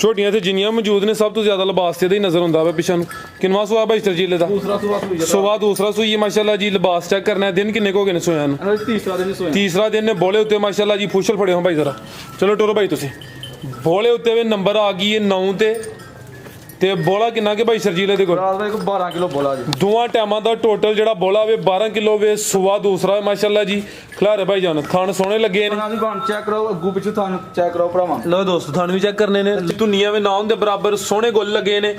ਝੋਟੀਆਂ ਤੇ ਜਿੰਨੀਆਂ ਮੌਜੂਦ ਨੇ ਸਭ ਤੋਂ ਜ਼ਿਆਦਾ ਲਿਬਾਸ ਤੇ ਇਹਦਾ ਹੀ ਨਜ਼ਰ ਹੁੰਦਾ ਵਾ ਪਿਛਾਂ ਨੂੰ। ਕਿੰਨਵਾਂ ਸੂਆ ਬਾਈ ਸਰਜੀਲੇ ਦਾ? ਸੂਆ ਦੂਸਰਾ ਸੂਈ ਹੈ ਮਾਸ਼ਾਅੱਲਾ ਜੀ। ਲਿਬਾਸ ਚੈੱਕ ਕਰਨਾ ਹੈ। ਦਿਨ ਕਿੰਨੇ ਕੁ ਹੋ ਗਏ ਨੇ ਸੋਇਆਂ ਨੂੰ? ਤੀਸਰਾ ਦਿਨ ਨੇ। ਬੋਲੇ ਉੱਤੇ ਮਾਸ਼ਾਅੱਲਾ ਜੀ ਫੁਸ਼ਲ ਫੜੇ ਹੋ ਬਾਈ ਜ਼ਰਾ। ਚਲੋ ਟੁਰੋ ਬਾਈ ਤੁਸੀਂ। ਬੋਲੇ ਉੱਤੇ ਵੀ ਨੰਬਰ ਆ ਗਈ ਹੈ 9 ਤੇ ਬੋਲਾ ਕਿੰਨਾ ਕਿ ਬਾਈ ਸਰਜੀਲੇ ਦੇ ਕੋਲ? 12 ਕਿਲੋ ਬੋਲਾ ਜੀ। ਦੋਵਾਂ ਟਾਈਮਾਂ ਦਾ ਟੋਟਲ ਜਿਹੜਾ ਬੋਲਾ ਵੇ 12 ਕਿਲੋ ਵੇ। ਸੂਆ ਦੂਸਰਾ ਮਾਸ਼ਾਅੱਲਾ ਜੀ। ਖਿਲਾਰੇ ਭਾਈ ਜਾਨ ਥਣ ਸੋਹਣੇ ਲੱਗੇ ਨੇ। ਚੈੱਕ ਕਰੋ ਅੱਗੂ ਪਿੱਛੇ ਥਣ ਚੈੱਕ ਕਰੋ ਭਰਾਵਾਂ। ਲੋ ਦੋਸਤੋ ਥਣ ਵੀ ਚੈੱਕ ਕਰਨੇ ਨੇ। ਧੁੰਨੀਆਂ ਵੇ ਨਾਮ ਦੇ ਬਰਾਬਰ ਸੋਹਣੇ ਗੁੱਲ ਲੱਗੇ ਨੇ।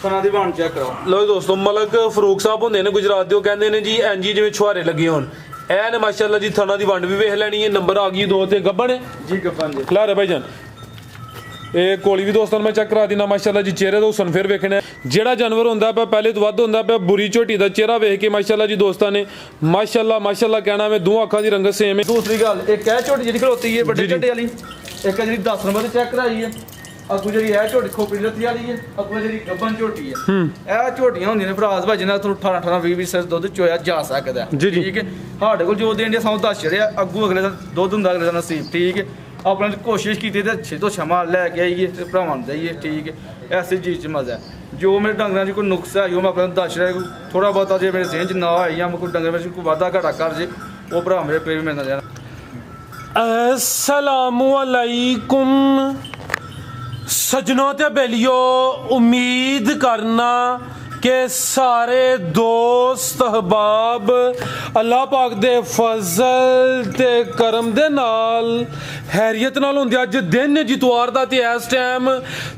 ਕਨਾਂ ਦੀ ਬਣ ਚੈੱਕ ਕਰੋ। ਲੋ ਦੋਸਤੋ ਮਲਕ ਫਰੂਕ ਸਾਹਿਬ ਹੁੰਦੇ ਨੇ ਗੁਜਰਾਤ ਦੇ, ਉਹ ਕਹਿੰਦੇ ਨੇ ਜੀ ਐਨਜੀ ਜਿਵੇਂ ਛੁਹਾਰੇ ਲੱਗੇ ਹੋਣ। ਐ ਨੇ ਮਾਸ਼ਾਅੱਲਾ ਜੀ ਥਣਾ ਦੀ ਵੰਡ ਵੀ ਵੇਖ ਲੈਣੀ ਹੈ। ਨੰਬਰ ਆ ਗਈ 2 ਤੇ ਗੱਬਣ ਜੀ ਗੱਬਣ ਜੀ। ਖਿਲਾਰੇ ਭਾਈ ਜਾਨ ਇਹ ਕੋਲੀ ਵੀ ਦੋਸਤਾਂ ਨੂੰ ਮੈਂ ਚੈੱਕ ਕਰਾ ਦਿੰਦਾ ਮਾਸ਼ਾਅੱਲਾ ਜੀ। ਚਿਹਰੇ ਤੋਂ ਹੁਸਨ ਫਿਰ ਵੇਖਣਾ ਜਿਹੜਾ ਜਾਨਵਰ ਹੁੰਦਾ ਪਿਆ ਪਹਿਲੇ ਤੋਂ ਵੱਧ ਹੁੰਦਾ ਪਿਆ। ਬੁਰੀ ਝੋਟੀ ਦਾ ਚਿਹਰਾ ਵੇਖ ਕੇ ਮਾਸ਼ਾਅੱਲਾ ਜੀ ਦੋਸਤਾਂ ਨੇ ਮਾਸ਼ਾਅੱਲਾ ਕਹਿਣਾ ਮੈਂ ਦੋ ਅੱਖਾਂ ਦੀ ਰੰਗਤ ਸੇਮ ਹੈ। ਦੂਸਰੀ ਗੱਲ ਇੱਕ ਹੈ ਝੋਟੀ ਜਿਹੜੀ ਖਲੋਤੀ ਹੈ ਵੱਡੇ ਝੱਡੇ ਵਾਲੀ, ਇੱਕ ਜਿਹੜੀ 10 ਨੰਬਰ ਤੇ ਚੈੱਕ ਕਰਾਈ ਹੈ। ਅੱਗੂ ਜਿਹੜੀ ਹੈ ਝੋਟੀ ਖੋਪੜੀ ਲੱਤੀ ਵਾਲੀ ਹੈ, ਅੱਗੂ ਜਿਹੜੀ ਗੱਬਨ ਝੋਟੀ ਹੈ। ਇਹ ਝੋਟੀਆਂ ਹੁੰਦੀਆਂ ਨੇ ਫਰਾਜ਼ ਭਾਜੀ ਨਾਲ ਤੁਹਾਨੂੰ 18 20 ਸਿਰ ਦੁੱਧ ਚੋਇਆ ਜਾ ਸਕਦਾ। ਠੀਕ ਹੈ ਸਾਡੇ ਕੋਲ ਜੋ ਦੇਣ ਦੇ ਸਾਨੂੰ ਦੱਸ ਛੜਿਆ। ਅੱਗੂ ਅਗਲੇ ਦਾ ਦੁੱਧ ਹੁੰਦਾ ਅਗਲੇ ਦਾ ਨਸੀਬ। ਠੀਕ ਹੈ ਆਪਾਂ ਨੇ ਕੋਸ਼ਿਸ਼ ਕੀਤੀ ਤੇ ਅੱਛੇ ਤੋਂ ਛਮਾ ਲੈ ਕੇ ਆਈਏ ਤੇ ਭਰਾਵਾਂ ਨੂੰ ਦਈਏ। ਠੀਕ ਹੈ ਐਸੀ ਚੀਜ਼ 'ਚ ਮਜ਼ਾ ਹੈ। ਜੋ ਮੇਰੇ ਡੰਗਰਾਂ 'ਚ ਕੋਈ ਨੁਕਸ ਹੈ ਜੋ ਮੈਂ ਆਪਣੇ ਦੱਸ ਰਿਹਾ ਕੋਈ ਥੋੜਾ ਬਹੁਤਾ ਜੇ ਮੇਰੇ ਜ਼ਿਹਨ 'ਚ ਨਾ ਆਈ ਜਾਂ ਕੋਈ ਡੰਗਰ ਵਿੱਚ ਕੋਈ ਵਾਧਾ ਘਾਟਾ ਕਰ ਜੇ ਉਹ ਭਰਾ ਮੇਰੇ ਪੇਰ ਵੀ ਮਿਲਣਾ ਜਾਣਾ। अस्सलामु अलैकुम सजनों ते बेलियो, उम्मीद करना कि सारे दोस्त अहबाब अल्लाह पाक दे फजल ते करम दे नाल हैरियत नाल होंदे। अज दिन जितवार दा ते इस टाइम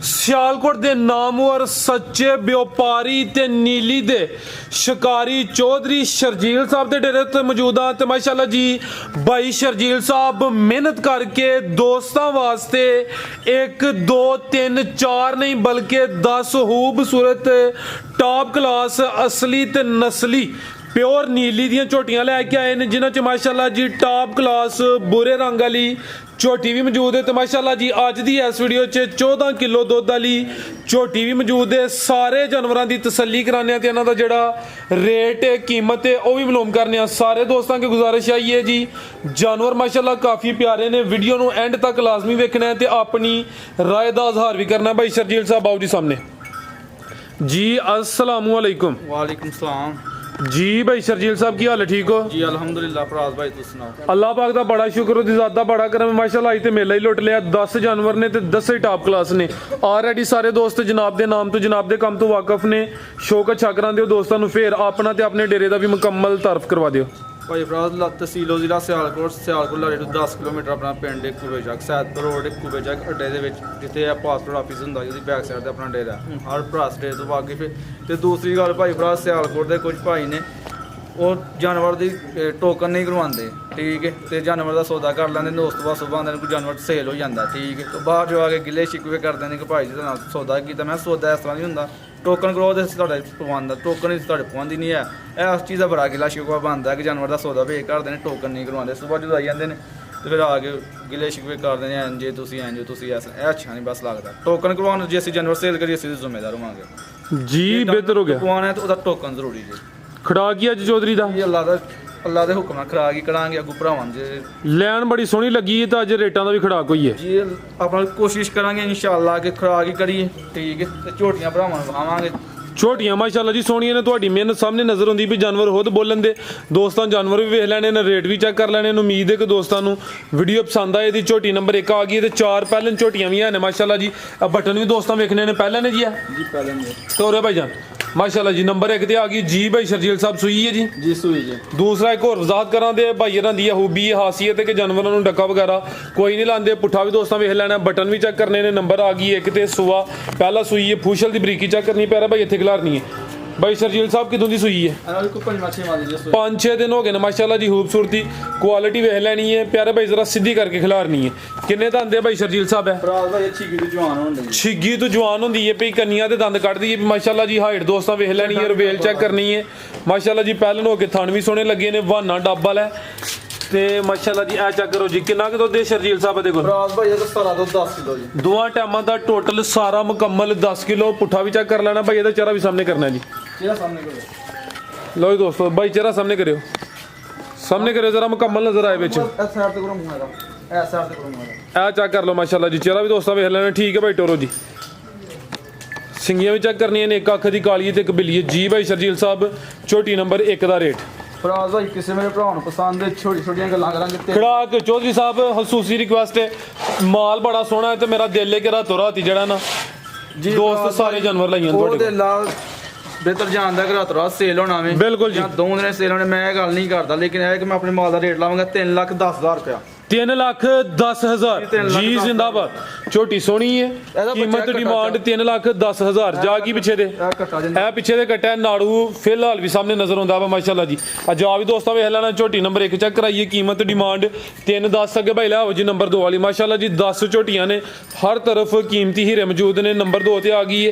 सियालकोट दे नामवर सच्चे व्यापारी ते नीली दे शिकारी चौधरी शर्जील साहब दे डेरे ते मौजूद हां। ते माशाअल्लाह जी भाई शर्जील साहब मेहनत करके दोस्तां वास्ते 1 2 3 4 नहीं बल्कि 10 खूबसूरत टॉप क्लास असली ते नस्ली प्योर नीली दियां झोटियां लैके आए ने जिन्हां च माशाअल्लाह जी टॉप क्लास बुरे रंग वाली झोटी भी मौजूद है। तो माशाअल्लाह जी अज दी इस वीडियो च 14 किलो दुध वाली झोटी भी मौजूद है। सारे जानवरों की तसल्ली कराने ते इन्हां दा जिहड़ा रेट है कीमत है वह भी मालूम करने। सारे दोस्तों की गुजारिश आई है जी जानवर माशाअल्लाह काफ़ी प्यारे ने। वीडियो नूं एंड तक लाजमी वेखना है तो अपनी राय दा इजहार भी करना। भाई शर्जील साहब आओ जी सामने जी। अस्सलामु अलैकुम। वालेकुम सलाम जी। भाई शर्जील साहब की हाल है? ठीक हो जी अल्हम्दुलिल्लाह। फराज भाई तुम सुनाओ। अल्लाह पाक दा बड़ा शुक्र उदी ज़ात दा बड़ा करम माशाअल्लाह। ते मेला ही लुट लिया। 10 जानवर ने ते 10 ही टॉप क्लास ने। ऑलरेडी सारे दोस्त जनाब दे नाम तो जनाब दे काम तो वाकफ ने। शौक अच्छा करांदे हो दोस्तां नूं। फिर अपना ते अपने डेरे दा भी मुकम्मल तारफ करवा दिओ। भाई फराज तहसीलो ਜ਼ਿਲ੍ਹਾ ਸਿਆਲਕੋਟ ਲਾਰੇ ਤੋਂ 10 ਕਿਲੋਮੀਟਰ ਆਪਣਾ ਪਿੰਡ ਕੁਬੇਚੱਕ ਸੈਦਪੁਰ ਰੋਡ ਕੁਬੇਚੱਕ ਅੱਡੇ ਦੇ ਵਿੱਚ ਜਿੱਥੇ ਆ ਪਾਸਪੋਰਟ ਆਫਿਸ ਹੁੰਦਾ ਜਿਹਦੀ ਬੈਕ ਸਾਈਡ ਤੇ ਆਪਣਾ ਡੇਰਾ ਹਰ ਭਰਾ ਸਟੇਟ ਤੋਂ ਵਾਕਿਫ। ਤੇ ਦੂਸਰੀ ਗੱਲ ਭਾਈ ਫਰਾਜ ਸਿਆਲਕੋਟ ਦੇ ਕੁਝ ਭਾਈ ਨੇ ਉਹ ਜਾਨਵਰ ਦੀ ਟੋਕਨ ਨਹੀਂ ਕਰਵਾਉਂਦੇ। ਠੀਕ ਹੈ ਤੇ ਜਾਨਵਰ ਦਾ ਸੌਦਾ ਕਰ ਲੈਂਦੇ ਨੇ। ਉਸ ਤੋਂ ਬਾਅਦ ਸੁਬਾਹ ਆਉਂਦੇ ਕੋਈ ਜਾਨਵਰ ਸੇਲ ਹੋ ਜਾਂਦਾ। ਠੀਕ ਹੈ ਤੇ ਬਾਹਰ ਜੋ ਆ ਕੇ ਗਿਲੇ ਸ਼ਿਕਵੇ ਕਰਦੇ ਨੇ ਕਿ ਭਾਈ ਜੀ ਨਾਲ ਸੌਦਾ ਕੀਤਾ। ਮੈਂ ਸੌਦਾ ਇਸ ਤਰ੍ਹਾਂ ਨਹੀਂ ਹੁੰਦਾ। ਟੋਕਨ ਕਰੋ ਤੇ ਤੁਹਾਡੇ ਪਵਾਉਂਦਾ ਟੋਕਨ ਹੀ ਤੁਹਾਡੇ ਪਵਾਉਂਦੀ ਨਹੀਂ ਹੈ। ਇਹ ਉਸ ਚੀਜ਼ ਦਾ ਬੜਾ ਗਿਲਾ ਸ਼ਿਕਵਾ ਬਣਦਾ ਕਿ ਜਾਨਵਰ ਦਾ ਸੌਦਾ ਵੇਚ ਕਰਦੇ ਨੇ ਟੋਕਨ ਨਹੀਂ ਕਰਵਾਉਂਦੇ। ਸੁਬਾਹ ਜਦੋਂ ਆਈ ਜਾਂਦੇ ਨੇ ਤੇ ਫਿਰ ਆ ਕੇ ਗਿਲੇ ਸ਼ਿਕਵੇ ਕਰਦੇ ਨੇ ਜੇ ਤੁਸੀਂ ਐਂ ਜੋ ਤੁਸੀਂ ਐਸ ਇਹ ਅੱਛਾ ਨਹੀਂ ਬਸ ਲੱਗਦਾ। ਟੋਕਨ ਕਰਵਾਉਣ ਜੇ ਅਸੀਂ ਜਾਨਵਰ ਸੇਲ ਕਰੀਏ ਅਸੀਂ ਜ਼ਿੰਮੇਦਾਰ ਹੋਵਾਂਗੇ ਜੀ। बेहतर हो गया। ਪਵਾਉਣਾ ਤਾਂ ਉਹਦਾ ਟੋਕਨ ਜ਼ਰੂਰੀ ਜੀ। ਖੜਾ ਕੀ ਅੱਜ ਚੌਧਰੀ ਦਾ? ਅੱਲਾ ਦੇ ਹੁਕਮ ਨਾਲ ਖਰਾਕ ਹੀ ਕਰਾਂਗੇ ਅੱਗੂ ਭਰਾਵਾਂ ਜੇ ਲੈਣ ਬੜੀ ਸੋਹਣੀ ਲੱਗੀ ਹੈ। ਤਾਂ ਅੱਜ ਰੇਟਾਂ ਦਾ ਵੀ ਖੜਾਕ ਹੋਈ ਹੈ ਜੀ। ਆਪਾਂ ਕੋਸ਼ਿਸ਼ ਕਰਾਂਗੇ ਇਨਸ਼ਾਅੱਲਾ ਕਿ ਖਰਾਕ ਹੀ ਕਰੀਏ। ਠੀਕ ਹੈ ਤੇ ਝੋਟੀਆਂ ਭਰਾਵਾਂ ਨੂੰ ਆਵਾਂਗੇ। ਛੋਟੀਆਂ ਮਾਸ਼ਾਅੱਲਾ ਜੀ ਸੋਹਣੀਆਂ ਨੇ। ਤੁਹਾਡੀ ਮਿਹਨਤ ਸਾਹਮਣੇ ਨਜ਼ਰ ਆਉਂਦੀ ਵੀ ਜਾਨਵਰ ਖੁਦ ਬੋਲਣ ਦੇ। ਦੋਸਤਾਂ ਜਾਨਵਰ ਵੀ ਵੇਖ ਲੈਣੇ ਨੇ, ਰੇਟ ਵੀ ਚੈੱਕ ਕਰ ਲੈਣੇ ਨੇ। ਉਮੀਦ ਹੈ ਕਿ ਦੋਸਤਾਂ ਨੂੰ ਵੀਡੀਓ ਪਸੰਦ ਆਏ। ਦੀ ਝੋਟੀ ਨੰਬਰ 1 ਆ ਗਈ ਤੇ 4 ਪਹਿਲਨ ਝੋਟੀਆਂ ਵੀ ਹਨ ਮਾਸ਼ਾਅੱਲਾ ਜੀ। ਬਟਨ ਵੀ ਦੋਸਤਾਂ ਵੇਖਣੇ ਨੇ ਪਹਿਲਾਂ ਨੇ ਜੀ ਆ ਜੀ ਪਹਿਲਾਂ ਨੇ ਤੋਰੇ ਭਾਈ ਜਾਨ माशाल्लाह जी। नंबर 1 ਤੇ ਆ ਗਈ ਜੀ भाई शर्जील साहब सूई है जी। जी सूई जी। दूसरा एक और वजाहत करा दे भाई दी खूबी खासियत है कि जानवरों को डक्का वगैरह कोई नहीं लाते। पुट्ठा भी दोस्तों वेख लेना। बटन भी चेक करने ने। नंबर आ गई 1 ते सुआ पहला सूई है। फूशल की बरीकी चेक करनी प्यारा भाई इतने खिलारनी है। भाई शर्जील साहब कितों की सूई है? 5-6 दिन हो गए माशाल्लाह जी। खूबसूरती क्वालिटी वेख लेनी है प्यारे भाई। जरा सीधी करके खिलारनी है। किन्ने दंद है भाई शर्जील साहब है? छिग्गी तो जवान होंगी है। भई कन्नियां ते दंद कढ़ दी है माशाल्लाह जी। हाइट दोस्तों वेख लेनी है। रवेल चेक करनी है माशाल्लाह जी। पहलन हो के थन भी सोहने लगे ने। बहाना डब्बल है ते माशाल्लाह जी। ए चेक करो जी किन्ना कि दुध है शर्जील साहब दे कोल? सारा दुध 10 किलो जी। दोवां टाइमां दा टोटल सारा मुकम्मल 10 किलो। पुट्ठा भी चेक कर लेना भाई। ਇਹਦਾ ਚਿਹਰਾ भी सामने करना है जी। लो जी दोस्तों भाई चेहरा सामने करियो। सामने करियो जरा मुकम्मल नजर आए बिच। ए चेक कर लो माशाल्लाह जी। चेहरा भी दोस्तों वेख लेना। ठीक है भाई टोरो जी। ਸਿੰਗੀਆਂ ਵੀ ਚੈੱਕ ਕਰਨੀਆਂ ਨੇ, ਇੱਕ ਅੱਖ ਦੀ ਕਾਲੀ ਤੇ ਇੱਕ ਬਿੱਲੀ ਹੈ ਜੀ। ਭਾਈ ਸ਼ਰਜੀਲ ਸਾਹਿਬ ਝੋਟੀ ਨੰਬਰ 1 ਦਾ ਰੇਟ ਫਰਾਜ਼ ਭਾਈ ਕਿਸੇ ਮੇਰੇ ਭਰਾ ਨੂੰ ਪਸੰਦ ਹੈ ਛੋਟੀ ਛੋਟੀਆਂ ਗੱਲਾਂ ਕਰਾਂਗੇ ਤੇ ਖੜਾਕ ਚੌਧਰੀ ਸਾਹਿਬ ਹਸੂਸੀ ਰਿਕੁਐਸਟ ਹੈ, ਮਾਲ ਬੜਾ ਸੋਹਣਾ ਹੈ ਤੇ ਮੇਰਾ ਦਿਲ ਹੈ ਕਿ ਰਾਤੋਂ ਰਾਤੀ ਜਿਹੜਾ ਨਾ ਦੋਸਤ ਸਾਰੇ ਜਾਨਵਰ ਲਾਈਆਂ ਉਹ ਤੁਹਾਡੇ ਤੇ ਲਾ ਬਿਹਤਰ ਜਾਣਦਾ ਕਿ ਰਾਤੋਂ ਰਾਤ ਸੇਲ ਹੋਣਾ ਵੇ ਬਿਲਕੁਲ ਜੀ। ਜਾਂ 2 ਦਿਨ ਸੇਲ ਹੋਣੇ, ਮੈਂ ਇਹ ਗੱਲ ਨਹੀਂ ਕਰਦਾ, ਲੇਕਿਨ ਇਹ ਕਿ ਮੈਂ ਆਪਣੇ ਮਾਲ ਦਾ ਰੇਟ ਲਾਵਾਂਗਾ 3,10,000 ਰੁਪਇਆ। 3,10,000 ਜੀ ਜ਼ਿੰਦਾਬਾਦ। ਝੋਟੀ ਸੋਹਣੀ ਹੈ, ਇਹਦਾ ਕੀਮਤ ਬੱਚਾ ਡਿਮਾਂਡ 3,10,000। ਜਾ ਕੀ ਪਿੱਛੇ ਦੇ ਇਹ ਕੱਟਾ ਜਾਂਦਾ ਇਹ ਪਿੱਛੇ ਦੇ ਕੱਟਿਆ ਨਾੜੂ ਫਿਲਹਾਲ ਵੀ ਸਾਹਮਣੇ ਨਜ਼ਰ ਆਉਂਦਾ ਵਾ ਮਾਸ਼ਾਅੱਲਾ ਜੀ। ਅੱਜ ਆ ਵੀ ਦੋਸਤਾਂ ਵੇਖ ਲੈਣਾ ਝੋਟੀ ਨੰਬਰ 1 ਚੈੱਕ ਕਰਾਈਏ, ਕੀਮਤ ਡਿਮਾਂਡ 3,10 ਅੱਗੇ ਭਾਈ ਲਿਆਓ ਜੀ ਨੰਬਰ 2 ਵਾਲੀ ਮਾਸ਼ਾਅੱਲਾ ਜੀ। 10 ਝੋਟੀਆਂ ਨੇ, ਹਰ ਤਰਫ ਕੀਮਤੀ ਹੀਰੇ ਮੌਜੂਦ ਨੇ। ਨੰਬਰ 2 ਤੇ ਆ ਗਈ ਹੈ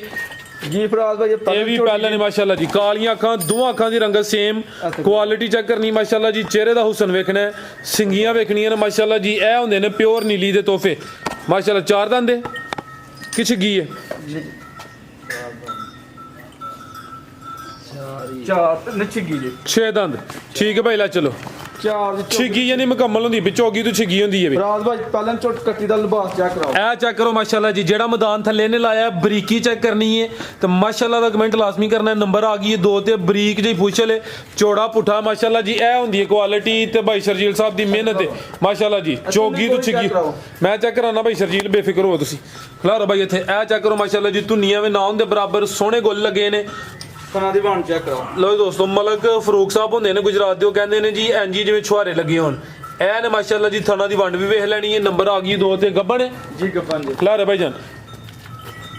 ਜੀ ਫਰਾਜ਼ ਭਾਈ ਇਹ ਵੀ ਪਹਿਲਾਂ ਨੇ ਮਾਸ਼ਾਅੱਲਾ ਜੀ। ਕਾਲੀਆਂ ਅੱਖਾਂ, ਦੋਵਾਂ ਅੱਖਾਂ ਦੀ ਰੰਗਤ ਸੇਮ, ਕੁਆਲਿਟੀ ਚੈੱਕ ਕਰਨੀ ਮਾਸ਼ਾਅੱਲਾ ਜੀ। ਚਿਹਰੇ ਦਾ ਹੁਸਨ ਵੇਖਣਾ ਹੈ, ਸਿੰਗੀਆਂ ਵੇਖਣੀਆਂ ਨੇ ਮਾਸ਼ਾਅੱਲਾ ਜੀ। ਇਹ ਹੁੰਦੇ ਨੇ ਪਿਓਰ ਨੀਲੀ ਦੇ ਤੋਹਫੇ ਮਾਸ਼ਾਅੱਲਾ। 4 ਦੰਦ ਦੇ ਕਿਛ ਗਈ ਹੈ ਚਾਰ ਨਿਛਗੀ ਜੀ 6 ਦੰਦ ਠੀਕ ਹੈ ਭਾਈ। ਲੈ ਚਲੋ ਚਾਰ ਦੀ ਛਿੱਗੀ ਯਾਨੀ ਮੁਕੰਮਲ ਹੁੰਦੀ, ਵਿਚੋਗੀ ਤੋਂ ਛਿੱਗੀ ਹੁੰਦੀ ਹੈ ਵੀ। ਫਰਾਜ਼ ਭਾਈ ਪਹਿਲਾਂ ਝੋਟ ਕੱਟੀ ਦਾ ਲਿਬਾਸ ਚੈੱਕ ਕਰਾਓ। ਇਹ ਚੈੱਕ ਕਰੋ ਮਾਸ਼ਾਅੱਲਾ ਜੀ। ਜਿਹੜਾ ਮੈਦਾਨ ਥੱਲੇ ਨੇ ਲਾਇਆ ਬਰੀਕੀ ਚੈੱਕ ਕਰਨੀ ਹੈ ਤੇ ਮਾਸ਼ਾਅੱਲਾ ਦਾ ਕਮੈਂਟ ਲਾਜ਼ਮੀ ਕਰਨਾ ਹੈ। ਨੰਬਰ ਆ ਗਈ ਹੈ 2 ਤੇ ਬਰੀਕ ਜਿਹੀ ਪੁੱਛਲੇ ਚੌੜਾ ਪੁੱਠਾ ਮਾਸ਼ਾਅੱਲਾ ਜੀ। ਇਹ ਹੁੰਦੀ ਹੈ ਕੁਆਲਿਟੀ ਤੇ ਭਾਈ ਸ਼ਰਜੀਲ ਸਾਹਿਬ ਦੀ ਮਿਹਨਤ ਹੈ ਮਾਸ਼ਾਅੱਲਾ ਜੀ। ਚੌਗੀ ਤੋਂ ਛਿੱਗੀ ਮੈਂ ਚੈੱਕ ਕਰਾਣਾ ਭਾਈ ਸ਼ਰਜੀਲ, ਬੇਫਿਕਰ ਹੋ ਤੁਸੀਂ। ਖਲਾਰੋ ਭਾਈ ਇੱਥੇ ਇਹ ਚੈੱਕ ਕਰੋ ਮਾਸ਼ਾਅੱਲਾ ਜੀ। ਧੁਨੀਆਂ ਵੀ ਨਾ ਹੁੰਦੇ ਬਰਾਬਰ, ਸੋਹਣੇ ਗੁੱਲ ਲੱਗੇ ਨੇ। ਕਨਾਂ ਦੀ ਬਣ ਚੈੱਕ ਕਰਾਓ। ਲੋ ਦੋਸਤੋ, ਮਲਕ ਫਰੂਕ ਸਾਹਿਬ ਹੁੰਦੇ ਨੇ ਗੁਜਰਾਤ ਦੇ, ਉਹ ਕਹਿੰਦੇ ਨੇ ਜੀ ਐਨਜੀ ਜਿਵੇਂ ਛੁਹਾਰੇ ਲੱਗੇ ਹੋਣ। ਇਹ ਨੇ ਮਾਸ਼ਾਅੱਲਾ ਜੀ। ਥਣਾ ਦੀ ਵੰਡ ਵੀ ਵੇਖ ਲੈਣੀ ਹੈ। ਨੰਬਰ ਆ ਗਈ 2 ਤੇ ਗੱਬਣ ਹੈ ਜੀ ਗੱਪਾਂ ਜੀ। ਖਲਾਰੇ ਭਾਈ ਜਾਨ।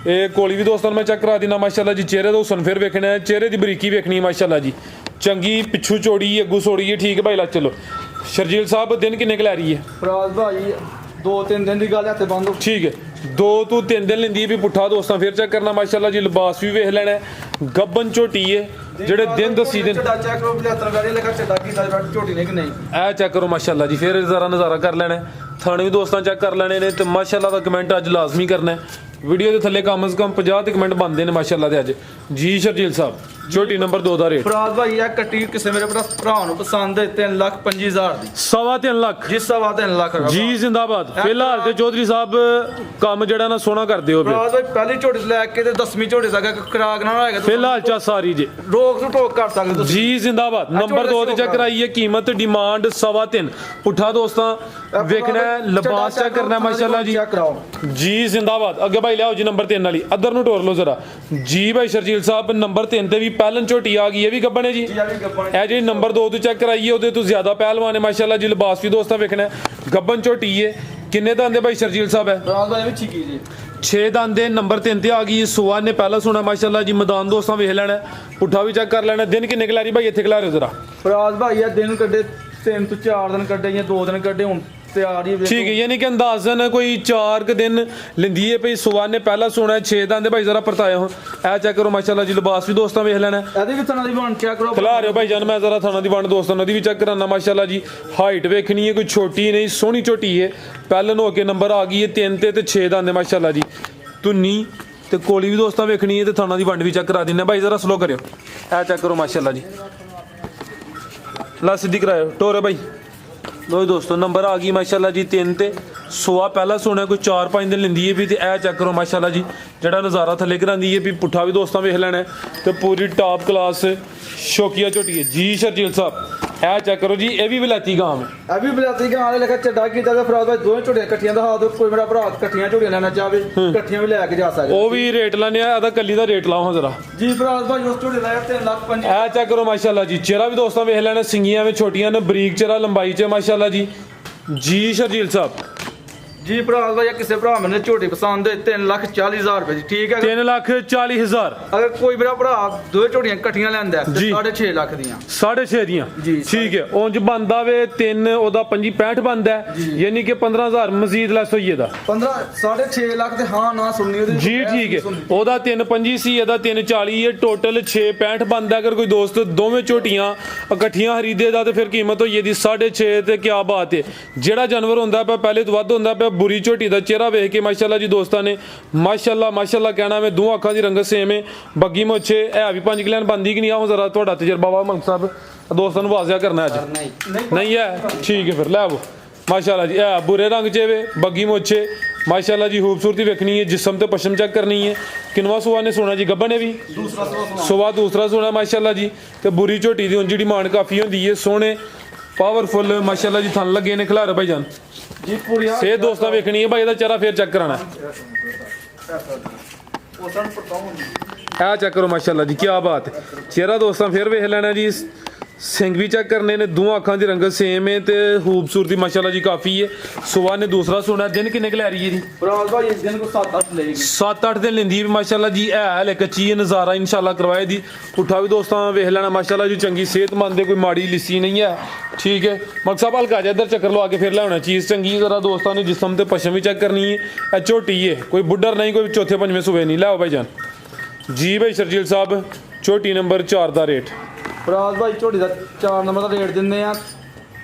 ਇਹ ਕੋਲੀ ਵੀ ਦੋਸਤਾਂ ਨੂੰ ਮੈਂ ਚੈੱਕ ਕਰਾ ਦਿੰਦਾ ਮਾਸ਼ਾਅੱਲਾ ਜੀ। ਚਿਹਰੇ ਦਾ ਹੁਸਨ ਫਿਰ ਵੇਖਣਾ ਹੈ, ਚਿਹਰੇ ਦੀ ਬਰੀਕੀ ਵੇਖਣੀ ਹੈ ਮਾਸ਼ਾਅੱਲਾ ਜੀ। ਚੰਗੀ ਪਿੱਛੂ ਚੌੜੀ ਅੱਗੂ ਸੋੜੀ ਹੈ ਠੀਕ ਹੈ ਭਾਈ। ਲਾ ਚਲੋ ਸ਼ਰਜੀਲ ਸਾਹਿਬ ਦਿਨ ਕਿੰਨੇ ਕੁ ਲੈ ਰਹੀ ਹੈ? ਫਰਾਜ਼ ਭਾਈ 2-3 ਦਿਨ ਦੀ ਗੱਲ ਹੱਥੇ ਬੰਦ ਹੋ। ਠੀਕ ਹੈ 2 ਤੋਂ 3 ਦਿਨ ਲੈਂਦੀ ਹੈ ਵੀ ਪੁੱਠਾ ਦੋਸਤਾਂ ਫਿਰ ਚੈੱਕ ਕਰਨਾ ਮਾਸ਼ਾਅੱਲਾ ਜੀ। ਲਿਬਾਸ ਵੀ ਵੇਖ ਲੈਣਾ। ਗੱਬਨ ਝੋਟੀ ਹੈ, ਜਿਹੜੇ ਦਿਨ ਦਸੀ ਦਿਨ ਚੱਡਾ ਚੈੱਕ ਕਰੋ 75 ਗਾੜੀ ਲਗਾ ਚੱਡਾ ਕੀਤਾ ਝੋਟੀ ਨੇ ਕਿ ਨਹੀਂ। ਇਹ ਚੈੱਕ ਕਰੋ ਮਾਸ਼ਾਅੱਲਾ ਜੀ। ਫਿਰ ਜ਼ਰਾ ਨਜ਼ਾਰਾ ਕਰ ਲੈਣਾ। ਥਾਣੇ ਵੀ ਦੋਸਤਾਂ ਚੈੱਕ ਕਰ ਲੈਣੇ ਨੇ ਤੇ ਮਾਸ਼ਾਅੱਲਾ ਦਾ ਕਮੈਂਟ ਅੱਜ ਲਾਜ਼ਮੀ ਕਰਨਾ ਹੈ। ਵੀਡੀਓ ਦੇ ਥੱਲੇ ਕਮ ਸੇ ਕਮ 50 ਤੇ ਕਮੈਂਟ ਬਣਦੇ ਨੇ ਮਾਸ਼ਾਅੱਲਾ ਦੇ ਅੱਜ ਜੀ। ਸ਼ਰਜੀਲ ਸਾਹਿਬ ਝੋਟੀ ਨੰਬਰ 2 ਦਾ ਰੇਟ ਫਰਾਜ਼ ਭਾਈ ਇਹ ਕੱਟੀ ਕਿਸੇ ਮੇਰੇ ਭਰਾ ਨੂੰ ਪਸੰਦ ਹੈ 3,25,000 ਦੀ। 3.25 ਲੱਖ ਜੀ 3.25 ਲੱਖ ਜੀ ਜ਼ਿੰਦਾਬਾਦ। ਫਿਲਹਾਲ ਤੇ ਚੌਧਰੀ ਸਾਹਿਬ ਕੰਮ ਜਿਹੜਾ ਨਾ ਸੋਹਣਾ ਕਰਦੇ ਹੋ। ਫਰਾਜ਼ ਭਾਈ ਪਹਿਲੀ ਝੋਟੀ ਤੋਂ ਲੈ ਕੇ ਤੇ 10ਵੀਂ ਝੋਟੀ ਤੱਕ ਖਰਾਕ ਨਾ ਹੋਏਗਾ। ਫਿਲਹਾਲ ਚਾ ਸਾਰੀ ਜੀ ਰੋਕ ਤੋਂ ਟੋਕ ਕਰ ਸਕਦੇ ਤੁਸੀਂ ਜੀ ਜ਼ਿੰਦਾਬਾਦ। ਨੰਬਰ 2 ਤੇ ਚੈੱਕ ਕਰਾਈਏ, ਕੀਮਤ ਡਿਮਾਂਡ 3.25 ਪੁੱਠਾ ਦੋਸਤਾਂ ਵੇਖਣਾ ਹੈ, ਲਿਬਾਸ ਚੈੱਕ ਕਰਨਾ ਮਾਸ਼ਾਅੱਲਾ ਜੀ। ਚੈੱਕ ਕਰਾਓ ਜੀ ਜ਼ਿੰਦਾਬਾਦ। ਅੱਗੇ ਭਾਈ ਲਿਆਓ ਜੀ ਨੰਬਰ 3 ਵਾਲੀ, ਅਦਰ ਨੂੰ ਟੋਰ ਲਓ ਜ਼ਰਾ ਜੀ। ਭਾਈ ਸ਼ਰਜੀਲ ਸਾਹਿਬ ਨੰਬਰ 3 ਤੇ ਵੀ ਪਹਿਲਨ ਝੋਟੀ ਆ ਗਈ, ਇਹ ਵੀ ਗੱਬਣ ਹੈ ਜੀ। ਜੀ ਆ ਵੀ ਗੱਪਾਂ ਇਹ ਜਿਹੜੀ ਨੰਬਰ 2 ਤੋਂ ਚੈੱਕ ਕਰਾਈਏ ਉਹਦੇ ਤੋਂ ਜ਼ਿਆਦਾ ਪਹਿਲਵਾਨ ਹੈ ਮਾਸ਼ਾਅੱਲਾ ਜੀ। ਲਿਬਾਸ ਵੀ ਦੋਸਤਾਂ ਵੇਖਣਾ। ਗੱਬਨ ਝੋਟੀ ਹੈ। ਕਿੰਨੇ ਦੰਦ ਦੇ ਭਾਈ ਸ਼ਰਜੀਲ ਸਾਹਿਬ ਹੈ? ਫਰਾਜ਼ ਭਾਈ ਵੀ ਛਿੱਕੀ ਜੀ 6 ਦੰਦ ਦੇ। ਨੰਬਰ 3 ਤੇ ਆ ਗਈ। ਸੁਆ ਨੇ ਪਹਿਲਾਂ ਸੁਣਾ ਮਾਸ਼ਾਅੱਲਾ ਜੀ। ਮੈਦਾਨ ਦੋਸਤਾਂ ਵੇਖ ਲੈਣਾ, ਪੁੱਠਾ ਵੀ ਚੈੱਕ ਕਰ ਲੈਣਾ। ਦਿਨ ਕਿੰਨੇ ਖਿਲਾਰੀ ਭਾਈ ਇੱਥੇ ਖਿਲਾ ਰਹੇ ਜ਼ਰਾ? ਫਰਾਜ਼ ਭਾਈ ਇਹ ਦਿਨ ਕੱਢੇ 3 ਤੋਂ 4 ਦਿਨ ਕੱਢੇ ਜਾਂ 2 ਦਿਨ ਕੱਢੇ, ਹੁਣ ਤਿਆਰ ਹੀ ਠੀਕ ਹੈ ਯਾਨੀ ਕਿ ਅੰਦਾਜ਼ਨ ਕੋਈ 4 ਦਿਨ ਲੈਂਦੀ ਹੈ ਭਈ। ਸੁਆ ਨੇ ਪਹਿਲਾਂ ਸੁਣਾ 6 ਦੰਦ ਦੇ ਭਾਈ ਜ਼ਰਾ ਪਰਤਾਇਆ ਹੋ। ਇਹ ਚੈੱਕ ਕਰੋ ਮਾਸ਼ਾਅੱਲਾ ਜੀ। ਲਿਬਾਸ ਵੀ ਦੋਸਤਾਂ ਵੇਖ ਲੈਣਾ। ਇਹਦੀ ਵੀ ਥਣਾ ਦੀ ਬਣ ਚੈੱਕ ਕਰੋ। ਖਿਲਾ ਰਹੇ ਭਾਈ ਜਾਨ, ਮੈਂ ਜ਼ਰਾ ਥਾਣਾ ਦੀ ਵੰਡ ਦੋਸਤਾਂ ਨੂੰ ਦੀ ਵੀ ਚੈੱਕ ਕਰਾਨਾ ਮਾਸ਼ਾਅੱਲਾ ਜੀ। ਹਾਈਟ ਵੇਖਣੀ ਹੈ, ਕੋਈ ਛੋਟੀ ਨਹੀਂ, ਸੋਹਣੀ ਝੋਟੀ ਹੈ। ਪਹਿਲਨ ਹੋ ਕੇ ਨੰਬਰ ਆ ਗਈ ਹੈ 3 ਤੇ 6 ਦੰਦ ਦੇ ਮਾਸ਼ਾਅੱਲਾ ਜੀ। ਧੁੰਨੀ ਤੇ ਕੋਲੀ ਵੀ ਦੋਸਤਾਂ ਵੇਖਣੀ ਹੈ ਤੇ ਥਾਣਾ ਦੀ ਵੰਡ ਵੀ ਚੈੱਕ ਕਰਾ ਦਿੰਨੇ ਭਾਈ। ਜ਼ਰਾ ਸਲੋ ਕਰਿਓ। ਇਹ ਚੈੱਕ ਕਰੋ ਮਾਸ਼ਾਅੱਲਾ ਜੀ। ਲਾ ਸਿੱਧੀ ਕਰਾਇਓ ਟੋਰੇ ਭਾਈ। ਲੋ ਦੋਸਤੋ ਨੰਬਰ ਆ ਗਈ ਮਾਸ਼ਾਅੱਲਾ ਜੀ 3 ਤੇ। ਸੁਆ ਪਹਿਲਾਂ ਸੁਣਿਆ ਕੋਈ 4-5 ਦਿਨ ਲੈਂਦੀ ਹੈ ਵੀ ਤੇ ਇਹ ਚੈੱਕ ਕਰੋ ਮਾਸ਼ਾਅੱਲਾ ਜੀ। ਜਿਹੜਾ ਨਜ਼ਾਰਾ ਥੱਲੇ ਕਰਾਂਦੀ ਹੈ ਵੀ ਪੁੱਠਾ ਵੀ ਦੋਸਤਾਂ ਵੇਖ ਲੈਣਾ ਤੇ ਪੂਰੀ ਟਾਪ ਕਲਾਸ ਸ਼ੌਕੀਆ ਝੋਟੀ ਹੈ ਜੀ। ਸ਼ਰਜੀਲ ਸਾਹਿਬ ਇਹ ਚੈੱਕ ਕਰੋ ਜੀ। ਇਹ ਵੀ ਵਿਲਾਤੀ ਗਾਂ ਹੈ। ਇਹ ਵੀ ਬਲਾਤੀ ਗਾਂ ਵਾਲੇ ਲਗਾ ਚੱਡਾ ਕੀਤਾ ਤੇ ਫਰਾਜ਼ ਭਾਈ ਦੋਵੇਂ ਝੋਟੀਆਂ ਇਕੱਠੀਆਂ ਦਾ ਹਾਲ। ਕੋਈ ਮੇਰਾ ਭਰਾ ਇਕੱਠੀਆਂ ਝੋਟੀਆਂ ਲੈਣਾ ਚਾਹਵੇ ਇਕੱਠੀਆਂ ਵੀ ਲੈ ਕੇ ਜਾ ਸਕਦਾ। ਉਹ ਵੀ ਰੇਟ ਲਾਣੇ ਆ। ਇਹਦਾ ਕੱਲੀ ਦਾ ਰੇਟ ਲਾਓ ਜ਼ਰਾ ਜੀ ਫਰਾਜ਼ ਭਾਈ ਉਸ ਝੋਟੀ ਦਾ 3,25,000। ਇਹ ਚੈੱਕ ਕਰੋ ਮਾਸ਼ਾਅੱਲਾ ਜੀ। ਚਿਹਰਾ ਵੀ ਦੋਸਤਾਂ ਵੇਖ ਲੈਣਾ। ਸਿੰਗੀਆਂ ਵਿੱਚ ਛੋਟੀਆਂ ਨੇ, ਬਰੀਕ ਚਿਹਰਾ, ਲੰਬਾਈ 'ਚ ਮਾਸ਼ਾਅੱਲਾ ਜੀ। ਜੀ ਸ਼ਰਜੀਲ ਸਾਹਿਬ ਜੀ ਫਰਾਜ਼ ਭਾਈ ਕਿਸੇ ਭਰਾ ਮੈਨੂੰ ਝੋਟੀ ਪਸੰਦ ਹੈ 3,40,000 ਰੁਪਏ ਜੀ। ਠੀਕ ਹੈ 3,40,000 ਅਗਰ ਕੋਈ ਮੇਰਾ ਭਰਾ ਦੋਵੇਂ ਝੋਟੀਆਂ ਇਕੱਠੀਆਂ ਲੈਂਦਾ ਤੇ ਜੀ। 6.5 ਲੱਖ ਦੀਆਂ। 6.5 ਦੀਆਂ ਜੀ, ਠੀਕ ਹੈ। ਉਂਝ ਬੰਦਾ ਵੇ 3 ਉਹਦਾ 65 ਬੰਦਾ ਯਾਨੀ ਕਿ 15,000 ਮਜ਼ੀਦ ਲੈਸ ਹੋਈਏ ਦਾ 15 6.5 ਲੱਖ ਤੇ ਹਾਂ ਨਾ ਸੁਣਨੀ ਉਹਦੀ ਜੀ। ਠੀਕ ਹੈ ਉਹਦਾ 3.25 ਸੀ, ਇਹਦਾ 3.40 ਹੈ। ਟੋਟਲ 6.65 ਬੰਦਾ। ਅਗਰ ਕੋਈ ਦੋਸਤ ਦੋਵੇਂ ਝੋਟੀਆਂ ਇਕੱਠੀਆਂ ਖਰੀਦੇ ਦਾ ਤੇ ਫਿਰ ਕੀਮਤ ਹੋਈ ਇਹਦੀ 6.5 ਤੇ ਕੀ ਬਾਤ ਹੈ। ਜਿਹੜਾ ਜਾਨਵਰ ਹੁੰਦਾ ਪਿਆ ਪਹਿਲੇ ਤੋਂ ਵੱਧ ਹੁੰਦਾ ਪਿਆ। ਬੁਰੀ ਝੋਟੀ ਦਾ ਚਿਹਰਾ ਵੇਖ ਕੇ ਮਾਸ਼ਾਅੱਲਾ ਜੀ ਦੋਸਤਾਂ ਨੇ ਮਾਸ਼ਾਅੱਲਾ ਮਾਸ਼ਾਅੱਲਾ ਕਹਿਣਾ। ਮੈਂ ਦੋ ਅੱਖਾਂ ਦੀ ਰੰਗਤ ਸੇਮ ਹੈ। ਬੱਗੀ ਮੁੱਛੇ ਹੈ ਵੀ 5 ਕਿਲਿਆਂ ਬੰਦੀ ਕਿ ਨਹੀਂ। ਆਓ ਜ਼ਰਾ ਤੁਹਾਡਾ ਤਜਰਬਾ ਵਾ ਮੰਗ ਸਾਹਿਬ ਦੋਸਤਾਂ ਨੂੰ ਵਾਜ਼ਿਆ ਕਰਨਾ ਅੱਜ। ਨਹੀਂ ਹੈ ਠੀਕ ਹੈ ਫਿਰ ਲੈ ਆਵੋ। माशाल्लाह जी बुरे रंग च वे बग्गी मोछे माशाल्लाह जी खूबसूरती वेखनी है जिस्म ते पशम चेक करनी है किनवा सुआ ने सोना जी गब्बन ने भी सुआ दूसरा सोना माशाल्लाह जी ते बुरी झोटी दी उंजी डिमांड काफ़ी होंदी है सोने पावरफुल माशाल्लाह जी थन लगे ने खिलारे भाई जान जी पूरी सेहत दोस्तां वेखनी है भाई दा चेहरा फिर चेक कराना चेक करो माशाल्लाह जी क्या बात है चेहरा दोस्तां फिर वेख लेना जी सिंग भी चेक करने ने दोवां अखां दी रंगत सेम है ते खूबसूरती माशाल्लाह जी काफ़ी है सुबह ने दूसरा सोना दिन किन्ने क लै रही है जी फराज भाई इस दिन को 7-8 लेगी 7-8 दिन लेंदी है माशाल्लाह जी है कच्ची है नज़ारा इंशाल्लाह करवाए दी पुट्ठा भी दोस्तां वेख लेना माशाल्लाह जी चंगी सेहतमंद है कोई माड़ी लिस्सी नहीं है ठीक है मकसद साहब हल्का जा इधर चक्कर लवा के फिर लाना चीज़ चंगी जरा दोस्तां ने जिस्म ते पशम भी चेक करनी है झोटी है कोई बुढ़र नहीं कोई चौथे पंजवें सुबह नहीं लाओ भाई जान जी भाई शर्जील साहब झोटी नंबर 4 का रेट फराज भाई झोटी का 4 नंबर का रेट दिंदे आ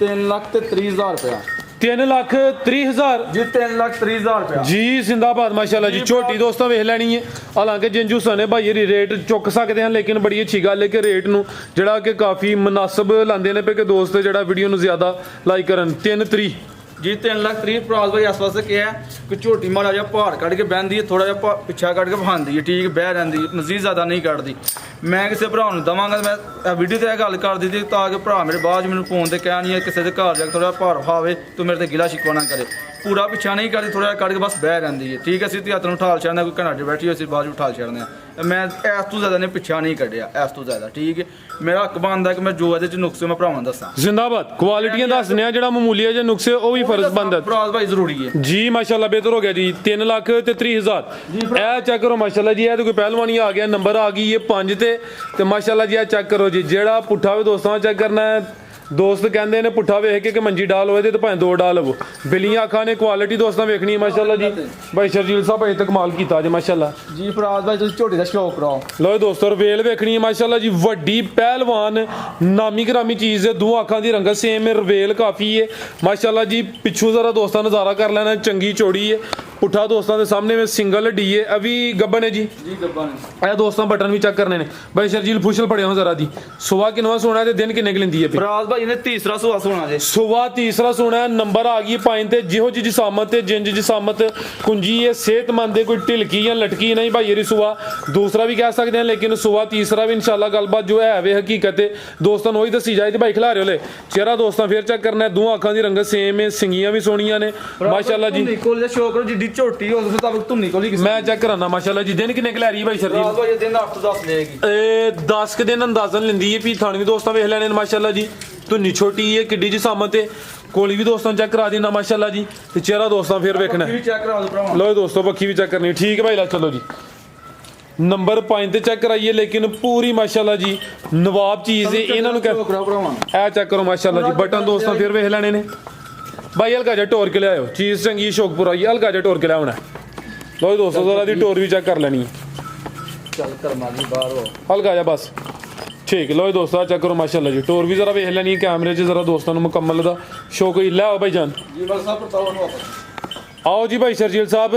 3,30,000 रुपया 3,30,000 जी 3,30,000 रुपया जी जिंदाबाद माशाल्लाह जी झोटी दोस्तों वेख लैनी है हालांकि जिंजू सने भाई रेट चुक सकते हैं लेकिन बड़ी अच्छी गल है कि रेट नूं जिहड़ा कि काफ़ी मुनासिब लांदे ने पे कि दोस्त जिहड़ा वीडियो नूं ज़्यादा लाइक करन 3,30 जी 3,30,000 फराज भाई इस वास्ते क्या है कि झोटी माड़ा जिहा भार कढ़ के बहती है थोड़ा जिहा पिछा कढ़ के बहांदी है ठीक बह रही मजीद ज़्यादा नहीं कढ़दी मैं किसी भरा देवांगा मैं वीडियो ते गल कर दी थी ताकि भरा मेरे बाद मैंने फोन ते कह नहीं है किसी के घर जाके थोड़ा भार खावे तो मेरे ते गिला शिकवा ना करे पूरा पिछा नहीं करती थोड़ा कढ़ के बस बह रही है ठीक है असीं हत्थ नूं ठाल छड़ना कोई घंटे बैठी हो बाद उठाल छड़ने मैं इस तो ज़्यादा ने पिछा नहीं कढ़िया इस तो ज़्यादा ठीक है मेरा हक बनता कि मैं जो ये नुक्से मैं भरावां दस्सां जिंदाबाद क्वालिटियां दसने आ जिहड़ा मामूली है जे नुक्से वो भी फर्ज बनदा फराज भाई जरूरी है जी माशाल्लाह बेहतर हो गया जी 3,30,000 ए चेक करो माशाल्लाह जी तो कोई पहलवानी आ गया नंबर आ गई ये 5 ते माशाल्लाह जी चेक करो जी जेड़ा पुट्ठा भी दोस्तों चेक करना है दोस्त कहते हैं पुट्ठा वेख के मंजी डाल होए तो भाएं 2 डाल हो बिलियां अखां ने क्वालिटी दोस्तों वेखनी है माशाल्लाह जी भाई शर्जील साहब भाई तो कमाल कीता जी माशाल्लाह जी फराज भाई तुसीं झोटी दा शौक कराओ लो दोस्तों रवेल वेखनी है माशाल्लाह जी वड्डी पहलवान नामी ग्रामी चीज़ है दोवां अखां दी रंगत सेम है रवेल काफ़ी है माशाल्लाह जी पिछू जरा दोस्तों नज़ारा कर लेना चंगी चौड़ी है पुट्ठा दोस्तों के सामने में सिंगल हड्डी है अभी गब्बन है जी गब्बन है दोस्तों बटन भी चेक करने ने भाई शर्जील फुशल पड़े हो जरा दी सुबह किनवा सोना है दिन किन्ने लेंदी है फराज भाई ने तीसरा सुहा सोना जे सुबह तीसरा सोना है नंबर आ गई पाइन ते जिहो जी जिसामत है जिंज जिसामत कुंजी है सेहतमंद है कोई ढिलकी या लटकी नहीं भाई ये सुबह दूसरा भी कह सकते हैं लेकिन सुबह तीसरा भी इंशाल्लाह गलबात जो है वे हकीकत है दोस्तों वही दसी जाए भाई खिला रहे हो ले चेहरा दोस्तों फिर चेक करना है दोवां अखां दी रंगत सेम है सिंगियां भी सोनियां ने माशाल्लाह जी शौक करो जिड्डी झोटी हो उस मुताबिक तुम निकल ही मैं चेक कराना माशाल्लाह जी दिन किन्ने क लै रही है भाई शर्जील ये दिन 8-10 लेगी 10 के दिन अंदाजन लेंदी है भी थाने भी दोस्तों वेख लेने माशाल्लाह जी धुन्नी छोटी है किड्डी जिसामत है कोली भी दोस्तों चेक करा देना माशाल्लाह जी ते चेहरा दोस्तों फिर वेखना लो दोस्तों पक्की भी चेक करनी ठीक है भाई ला चलो जी नंबर 5 ते चेक कराइए लेकिन पूरी माशाल्लाह जी नवाब चीज़ है इन्हां नूं ए चेक करो माशाल्लाह जी बटन दोस्तों फिर वेख लेने ने भाई हल्का जा टोर के लियाओ चीज़ चंगी शौकपुर आई हल्का जा टोर के लिया होना लो दोस्तों जरा दी टोर भी चेक कर लेनी है चल कर मानी बाहर हो हल्का जा बस ठीक लो दोस्तों चेक करो माशाल्लाह जी टोर भी जरा वेख लेनी है कैमरे 'च जरा दोस्तों को मुकम्मल दा शौक ही लै आओ भाई जान जी बस सब बताओ आओ जी भाई शर्जील साहब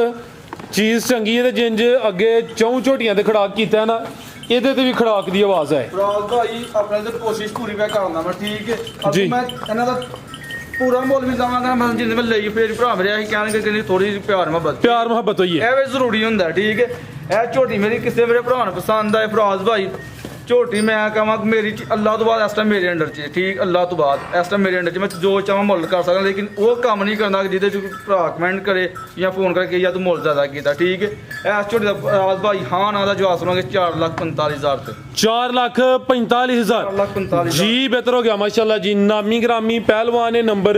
चीज़ चंगी है जिंज अगे चौं झोटियां ते खड़ाक कीता है ना ਇਹਦੇ ਤੇ ਵੀ ਖੜਾਕ ਦੀ ਆਵਾਜ਼ ਹੈ ਫਰਾਜ਼ ਭਾਈ ਆਪਣੇ ਤੇ ਕੋਸ਼ਿਸ਼ ਪੂਰੀ ਮੈਂ ਕਰਦਾ ਮੈਂ ਠੀਕ ਹੈ ਜੀ। ਮੈਂ ਇਹਨਾਂ ਦਾ ਪੂਰਾ ਮੁੱਲ ਵੀ ਦਵਾਂਗਾ ਮੈਂ ਜਿੰਨੇ ਮੈਂ ਲਈ ਫੇਰ ਭਰਾ ਮੇਰੇ ਅਸੀਂ ਕਹਿਣਗੇ ਕਿ ਥੋੜੀ ਪਿਆਰ ਮੁਹੱਬਤ ਪਿਆਰ ਮੁਹੱਬਤ ਹੋਈ ਹੈ ਇਹ ਵੀ ਜ਼ਰੂਰੀ ਹੁੰਦਾ ਠੀਕ ਹੈ ਇਹ ਝੋਟੀ ਮੇਰੀ ਕਿਸੇ ਮੇਰੇ ਭਰਾ ਨੂੰ ਪਸੰਦ ਆਏ ਫਰਾਜ਼ ਭਾਈ ਝੋਟੀ ਮੈਂ ਕਹਾਂ ਮੇਰੀ ਅੱਲਾਹ ਤੋਂ ਬਾਅਦ ਇਸ ਟਾਈਮ ਮੇਰੇ ਅੰਡਰ 'ਚ ਠੀਕ ਅੱਲਾਹ ਤੋਂ ਬਾਅਦ ਇਸ ਟਾਈਮ ਮੇਰੇ ਅੰਡਰ 'ਚ ਮੈਂ ਜੋ ਚਾਹਾਂ ਮੁੱਲ ਕਰ ਸਕਦਾ ਲੇਕਿਨ ਉਹ ਕੰਮ ਨਹੀਂ ਕਰਨਾ ਜਿਹਦੇ 'ਚ ਭਰਾ ਕਮੈਂਟ ਕਰੇ ਜਾਂ ਫੋਨ ਕਰਕੇ ਜਾਂ ਤੂੰ ਮੁੱਲ ਜ਼ਿਆਦਾ ਕੀਤਾ ਠੀਕ ਹੈ ਇਸ ਝੋਟੀ ਦਾ ਫਰਾਜ਼ ਭਾਈ ਹਾਂ ਨਾ ਦਾ ਜਵਾਬ ਸੁਣਾਂਗੇ 4,45,000 ਤੇ 4,45,000 जी बेहतर हो गया माशाल्लाह जी नामी ग्रामी पहलवान है नंबर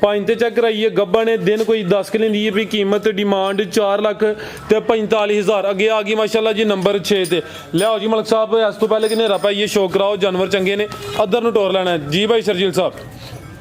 5 ते चेक कराइए गब्बा ने दिन कोई 10 के लेंदी है भी कीमत डिमांड 4,45,000 अगे आ गई माशाल्लाह जी नंबर 6 ते लियाओ जी मलक साहब इस तो पहले कि नेरा पाइए शौक कराओ जानवर चंगे ने अदर नूं टोर लेना है जी भाई शर्जील साहब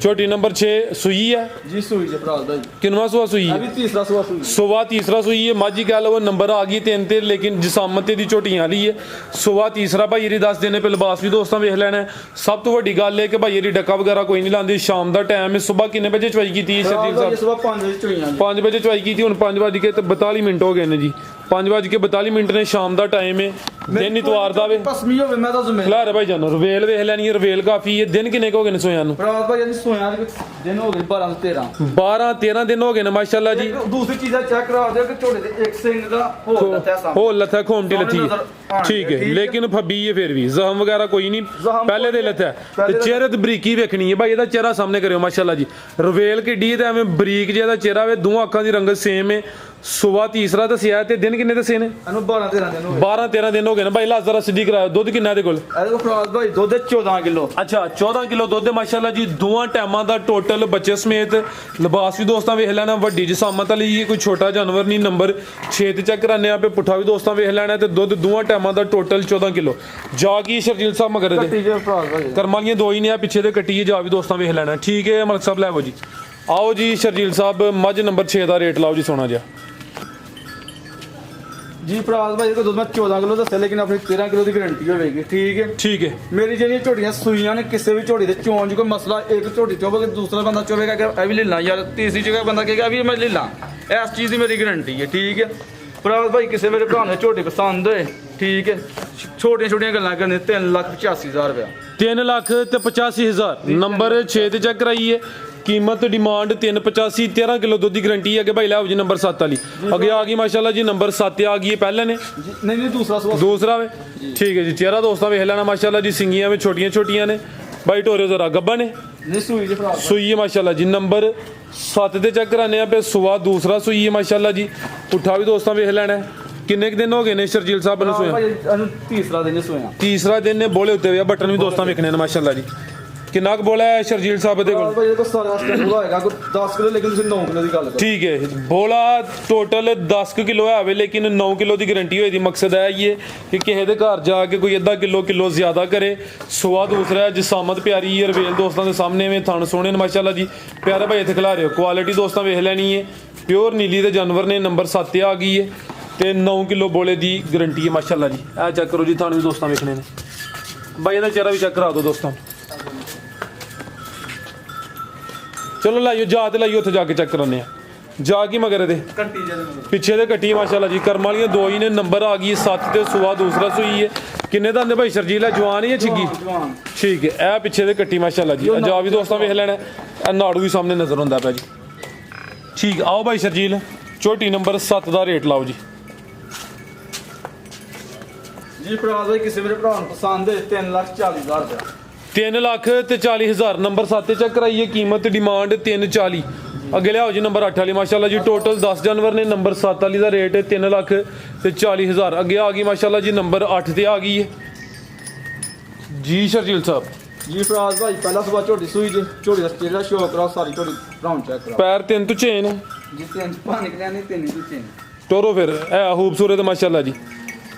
छोटी नंबर 6 सुई है जी सुई जे फराज भाई किनवा सुआ सुई है अभी तीसरा सुआ सुई सुबह तीसरा सुई है माझी कह लो नंबर आ गई 3 ते लेकिन जिसामत दी झोटियां वाली है सुबह तीसरा भाई जी 10 दिन पे लिबास भी दोस्तों वेख लेना है सब तो वड्डी गल है कि भाई जी डक्का वगैरह कोई नहीं लांदी शाम का टाइम है सुबह किन्ने बजे चवाई की शर्जील साहब सुबह 5 बजे चुईयां 5 बजे चवाई की हुण 5 बज के 42 मिनट हो गए ने जी 5 बज के 42 मिनट ने शाम का टाइम है ਦਿਨ ਇਤਵਾਰ ਦਾ ਵੇ ਪਸਮੀ ਹੋਵੇ ਮੈਂ ਤਾਂ ਜ਼ਮੀਨ ਖਿਲਾਰੇ ਭਾਈ ਜਾਨ ਰਵੇਲ ਵੇਖ ਲੈਣੀ ਹੈ ਰਵੇਲ ਕਾਫੀ ਹੈ ਦਿਨ ਕਿੰਨੇ ਕੁ ਹੋ ਗਏ ਨੇ ਸੋਇਆਂ ਨੂੰ ਭਰਾ ਭਾਈ ਇਹਦੀ ਸੋਇਆ ਦੇ ਦਿਨ ਹੋ ਗਏ 12 ਤੋਂ 13 12 13 ਦਿਨ ਹੋ ਗਏ ਨੇ ਮਾਸ਼ਾਅੱਲਾ ਜੀ ਇੱਕ ਦੂਸਰੀ ਚੀਜ਼ਾਂ ਚੈੱਕ ਕਰਾ ਦਿਓ ਕਿ ਝੋਲੇ ਦੇ ਇੱਕ ਸਿੰਘ ਦਾ ਹੋਰ ਲੱਥਾ ਸਾਹਮਣੇ ਹੋ ਲੱਥਾ ਖੋਮਟੀ ਲੱਥੀ ਹੈ। ਠੀਕ ਹੈ ਲੇਕਿਨ ਫੱਬੀ ਹੈ ਫਿਰ ਵੀ ਜ਼ਖਮ ਵਗੈਰਾ ਕੋਈ ਨਹੀਂ ਪਹਿਲੇ ਦੇ ਲੱਥਾ ਤੇ ਚਿਹਰੇ ਤੇ ਬਰੀਕੀ ਵੇਖਣੀ ਹੈ ਭਾਈ ਇਹਦਾ ਚਿਹਰਾ ਸਾਹਮਣੇ ਕਰਿਓ ਮਾਸ਼ਾਅੱਲਾ ਜੀ ਰਵੇਲ ਕਿੱਡੀ ਹੈ ਤੇ ਐਵੇਂ ਬਰੀਕ ਜਿਹਾ ਦਾ ਚਿਹਰਾ ਵੇ ਦੋਹਾਂ ਅੱਖਾਂ ਦੀ ਰੰਗਤ ਸੇਮ ਹੈ ਸਵੇਰ ਤੀਸਰਾ ਦੱਸਿਆ ਤੇ ਦਿਨ ਕਿੰਨੇ ਦੱਸੇ ਨੇ ਇਹਨੂੰ 12 13 ਦਿਨ ਹੋ ਗਏ 12 13 ਦਿਨ ਹੋ ਗਏ ਨੇ ਭਾਈ ਲਾ ਜ਼ਰਾ ਸਿੱਧੀ ਕਰਾਓ ਦੁੱਧ ਕਿੰਨਾ ਦੇ ਕੋਲ ਇਹਦੇ ਕੋਲ ਫਰਾਜ਼ ਭਾਈ ਦੁੱਧ 14 ਕਿਲੋ ਅੱਛਾ 14 ਕਿਲੋ ਦੁੱਧ ਹੈ ਮਾਸ਼ਾਅੱਲਾ ਜੀ ਦੋਵਾਂ ਟਾਈਮਾਂ ਦਾ ਟੋਟਲ ਬੱਚੇ ਸਮੇਤ ਲਿਬਾਸ ਵੀ ਦੋਸਤਾਂ ਵੇਖ ਲੈਣਾ ਵੱਡੀ ਜਸਾਮਤ ਵਾਲੀ ਕੋਈ ਛੋਟਾ ਜਾਨਵਰ ਨਹੀਂ ਨੰਬਰ 6 ਤੇ ਚੈੱਕ ਕਰਾਨੇ ਆਪੇ ਪੁੱਠਾ ਵੀ ਦੋਸਤਾਂ ਵੇਖ ਲੈਣਾ ਤੇ ਦੁੱਧ ਦੋਵਾਂ ਟਾਈਮਾਂ ਦਾ ਟੋਟਲ 14 ਕਿਲੋ ਜਾ ਕੀ ਸ਼ਰਜੀਲ ਸਾਹਿਬ ਮਗਰ ਦੇ ਕੱਟੀ ਜੇ ਫਰਾਜ਼ ਭਾਈ ਕਰਮਾਂ ਵਾਲੀਆਂ ਦੋ ਹੀ ਨੇ ਆ ਪਿੱਛੇ ਦੇ ਕੱਟੀ ਜਾ ਵੀ ਦੋਸਤਾਂ ਵੇਖ ਲੈਣਾ ਠੀਕ ਹੈ ਮਲਕ ਸਾਹਿਬ ਲੈ ਆਓ ਜੀ ਆਓ ਜੀ ਸ਼ਰਜੀਲ ਸਾਹਿਬ ਮੱਝ ਨੰਬਰ 6 ਦਾ ਰੇਟ ਲਾਓ ਜੀ ਸੋਨਾ ਜਿਹਾ ਜੀ ਫਰਾਜ਼ ਭਾਈ ਇਹਦੇ ਕੋਲ ਦੁੱਧ ਮੈਂ 14 ਕਿਲੋ ਦੱਸਿਆ ਲੇਕਿਨ ਆਪਣੀ 13 ਕਿਲੋ ਦੀ ਗਾਰੰਟੀ ਹੋਵੇਗੀ ਠੀਕ ਹੈ ਠੀਕ ਹੈ ਮੇਰੀ ਜਿਹੜੀਆਂ ਝੋਟੀਆਂ ਸੂਈਆਂ ਨੇ ਕਿਸੇ ਵੀ ਝੋਟੀ ਦੇ ਚੋਣ 'ਚ ਕੋਈ ਮਸਲਾ ਇੱਕ ਝੋਟੀ ਚੋਵੇਗਾ ਦੂਸਰਾ ਬੰਦਾ ਚੋਵੇਗਾ ਕਿ ਇਹ ਵੀ ਲੈ ਲਾਂ ਯਾਰ ਤੀਸਰੀ ਜਗ੍ਹਾ ਬੰਦਾ ਕਹੇਗਾ ਇਹ ਵੀ ਮੈਂ ਲੈ ਲਾਂ ਇਸ ਚੀਜ਼ ਦੀ ਮੇਰੀ ਗਾਰੰਟੀ ਹੈ ਠੀਕ ਹੈ ਫਰਾਜ਼ ਭਾਈ ਕਿਸੇ ਮੇਰੇ ਭਰਾ ਨੂੰ ਝੋਟੀ ਪਸੰਦ ਹੋਏ ਠੀਕ ਹੈ ਛੋਟੀਆਂ ਛੋਟੀਆਂ ਗੱਲਾਂ ਕਰਨੇ 3,85,000 ਰੁਪਇਆ 3 ਲੱਖ ਤੇ 85,000 ਨੰਬਰ 6 ਤੇ ਚੈੱਕ ਕਰਾਈਏ ਕੀਮਤ ਡਿਮਾਂਡ 385 13 ਕਿਲੋ ਦੁੱਧ ਦੀ ਗਾਰੰਟੀ ਹੈ ਕਿ ਭਾਈ ਲੈ ਜੀ ਨੰਬਰ 7 ਵਾਲੀ ਅੱਗੇ ਆ ਗਈ ਮਾਸ਼ਾਅੱਲਾ ਜੀ ਨੰਬਰ 7 ਆ ਗਈ ਹੈ ਪਹਿਲੇ ਨੇ ਨਹੀਂ ਦੂਸਰਾ ਸਵਾਲ ਦੂਸਰਾ ਵੇ ਠੀਕ ਹੈ ਜੀ ਚਿਹਰਾ ਦੋਸਤਾਂ ਵੇਖ ਲੈਣਾ ਮਾਸ਼ਾਅੱਲਾ ਜੀ ਸਿੰਗੀਆਂ ਵਿੱਚ ਛੋਟੀਆਂ ਛੋਟੀਆਂ ਨੇ ਭਾਈ ਢੋਰੇ ਜ਼ਰਾ ਗੱਬਾ ਨੇ ਨਹੀਂ ਸੂਈ ਜੀ ਫਰਾਜ਼ ਸੂਈ ਹੈ ਮਾਸ਼ਾਅੱਲਾ ਜੀ ਨੰਬਰ 7 ਤੇ ਚੈੱਕ ਕਰਾਨੇ ਆ ਪੇ ਸੁਆ ਦੂਸਰਾ ਸੂਈ ਹੈ ਮਾਸ਼ਾਅੱਲਾ ਜੀ ਪੁੱਠਾ ਵੀ ਦੋਸਤਾਂ ਵੇਖ ਲੈਣਾ ਕਿੰਨੇ ਕੁ ਦਿਨ ਹੋ ਗਏ ਨੇ ਸ਼ਰਜੀਲ ਸਾਹਿਬ ਨੂੰ ਸੋਇਆ ਭਾਈ ਇਹਨੂੰ ਤੀਸਰਾ ਦਿਨ ਸੋਇਆ ਤੀਸਰਾ ਦਿਨ ਨੇ ਬੋਲੇ ਉੱਤੇ ਹੋਇਆ ਬਟਨ ਵੀ ਦੋਸਤਾਂ ਵੇਖਣੇ ਨੇ ਮਾਸ਼ਾਅੱਲਾ ਜੀ ਕਿੰਨਾ ਕੁ ਬੋਲਾ ਹੈ ਸ਼ਰਜੀਲ ਸਾਹਿਬ ਦੇ ਕੋਲ ਭਾਈ ਇਹਦੇ ਕੋਲ ਸਾਰਾ ਸਟੈਂਡ ਹੋਏਗਾ ਕੋਈ 10 ਕਿਲੋ ਲੇਕਿਨ ਤੁਸੀਂ 9 ਕਿਲੋ ਦੀ ਗੱਲ ਕਰੋ ਠੀਕ ਹੈ ਬੋਲਾ ਟੋਟਲ 10 ਕਿਲੋ ਹੈ ਲੇਕਿਨ 9 ਕਿਲੋ ਦੀ ਗਾਰੰਟੀ ਹੋਈ ਦੀ ਮਕਸਦ ਹੈ ਇਹ ਕਿ ਕਿਸੇ ਦੇ ਘਰ ਜਾ ਕੇ ਕੋਈ ਅੱਧਾ ਕਿਲੋ ਜ਼ਿਆਦਾ ਕਰੇ ਸੁਆ ਦੂਸਰਾ ਹੈ ਜਸਾਮਤ ਪਿਆਰੀ ਹੈ ਰਵੇਲ ਦੋਸਤਾਂ ਦੇ ਸਾਹਮਣੇ ਵਿੱਚ ਥਣ ਸੋਹਣੇ ਨੇ ਮਾਸ਼ਾਅੱਲਾ ਜੀ ਪਿਆਰੇ ਭਾਈ ਇੱਥੇ ਖਿਲਾ ਰਹੇ ਹੋ ਕੁਆਲਿਟੀ ਦੋਸਤਾਂ ਵੇਖ ਲੈਣੀ ਹੈ ਪਿਓਰ ਨੀਲੀ ਦੇ ਜਾਨਵਰ ਨੇ ਨੰਬਰ 7 ਤੇ ਆ ਗਈ ਹੈ ਤੇ 9 ਕਿਲੋ ਬੋਲੇ ਦੀ ਗਾਰੰਟੀ ਹੈ ਮਾਸ਼ਾਅੱਲਾ ਜੀ ਇਹ ਚੈੱਕ ਕਰੋ ਜੀ ਤੁਹਾਨੂੰ ਵੀ ਦੋਸਤਾਂ ਵੇਖਣੇ ਨੇ ਭਾਈ ਇਹਦਾ ਚਿਹਰਾ ਵੀ ਚੈੱਕ ਕਰਾ ਦਿਓ ਦੋਸਤਾਂ ਚਲੋ ਲਾਈਓ ਜਾ ਤੇ ਲਾਈਓ ਉੱਥੇ ਜਾ ਕੇ ਚੈੱਕ ਕਰਾਨੇ ਆ ਜਾ ਕੀ ਮਗਰ ਇਹਦੇ ਕੱਟੀ ਜੇ ਪਿੱਛੇ ਦੇ ਕੱਟੀ ਮਾਸ਼ਾਅੱਲਾ ਜੀ ਕਰਮ ਵਾਲੀਆਂ ਦੋ ਹੀ ਨੇ ਨੰਬਰ ਆ ਗਈ 7 ਤੇ ਸੁਆ ਦੂਸਰਾ ਸੂਈ ਹੈ ਕਿੰਨੇ ਦਾ ਆਂਦੇ ਭਾਈ ਸ਼ਰਜੀਲ ਹੈ ਜਵਾਨ ਹੀ ਹੈ ਛਿੱਗੀ ਜਵਾਨ ਠੀਕ ਹੈ ਇਹ ਪਿੱਛੇ ਦੇ ਕੱਟੀ ਮਾਸ਼ਾਅੱਲਾ ਜੀ ਜਾ ਵੀ ਦੋਸਤਾਂ ਵੇਖ ਲੈਣਾ ਇਹ ਨਾੜੂ ਵੀ ਸਾਹਮਣੇ ਨਜ਼ਰ ਹੁੰਦਾ ਪਿਆ ਜੀ ਠੀਕ ਆਓ ਭਾਈ ਸ਼ਰਜੀਲ ਛੋਟੀ ਨੰਬਰ 7 ਦਾ ਰੇਟ ਲਾਓ ਜੀ ਜੀ ਫਰਾਜ਼ ਭਾਈ ਕਿਸੇ ਮੇਰੇ ਭਰਾ ਨੂੰ ਪਸੰਦ ਹੈ 3,40,000 ਰੁਪਇਆ 3 ਲੱਖ ਤੇ 40,000 ਨੰਬਰ 7 ਤੇ ਚੈੱਕ ਕਰਾਈਏ ਕੀਮਤ ਡਿਮਾਂਡ 340 ਅੱਗੇ ਲਿਆਓ ਜੀ ਨੰਬਰ 8 ਵਾਲੀ ਮਾਸ਼ਾਅੱਲਾ ਜੀ ਟੋਟਲ 10 ਜਾਨਵਰ ਨੇ ਨੰਬਰ 7 ਵਾਲੀ ਦਾ ਰੇਟ ਹੈ 3 ਲੱਖ ਤੇ 40,000 ਅੱਗੇ ਆ ਗਈ ਮਾਸ਼ਾਅੱਲਾ ਜੀ ਨੰਬਰ 8 ਤੇ ਆ ਗਈ ਹੈ ਜੀ ਸ਼ਰਜੀਲ ਸਾਹਿਬ ਜੀ ਫਰਾਜ਼ ਭਾਈ ਪਹਿਲਾ ਸਵਾ ਝੋਟੀ ਸੂਈ ਜੀ ਝੋਟੀ ਦਾ ਚਿਹਰਾ ਸ਼ੋਅ ਕਰਾਓ ਸਾਰੀ ਝੋਟੀ ਰਾਉਂਡ ਚੈੱਕ ਕਰਾਓ ਪੈਰ 3 ਤੋਂ ਚੇਨ ਜੀ 3 ਪਾ ਨਿਕਲਿਆ ਨਹੀਂ 3 ਦੀ ਚੇਨ ਟੋਰੋ ਫਿਰ ਇਹ ਖੂਬਸੂਰਤ ਮਾਸ਼ਾਅੱਲਾ ਜੀ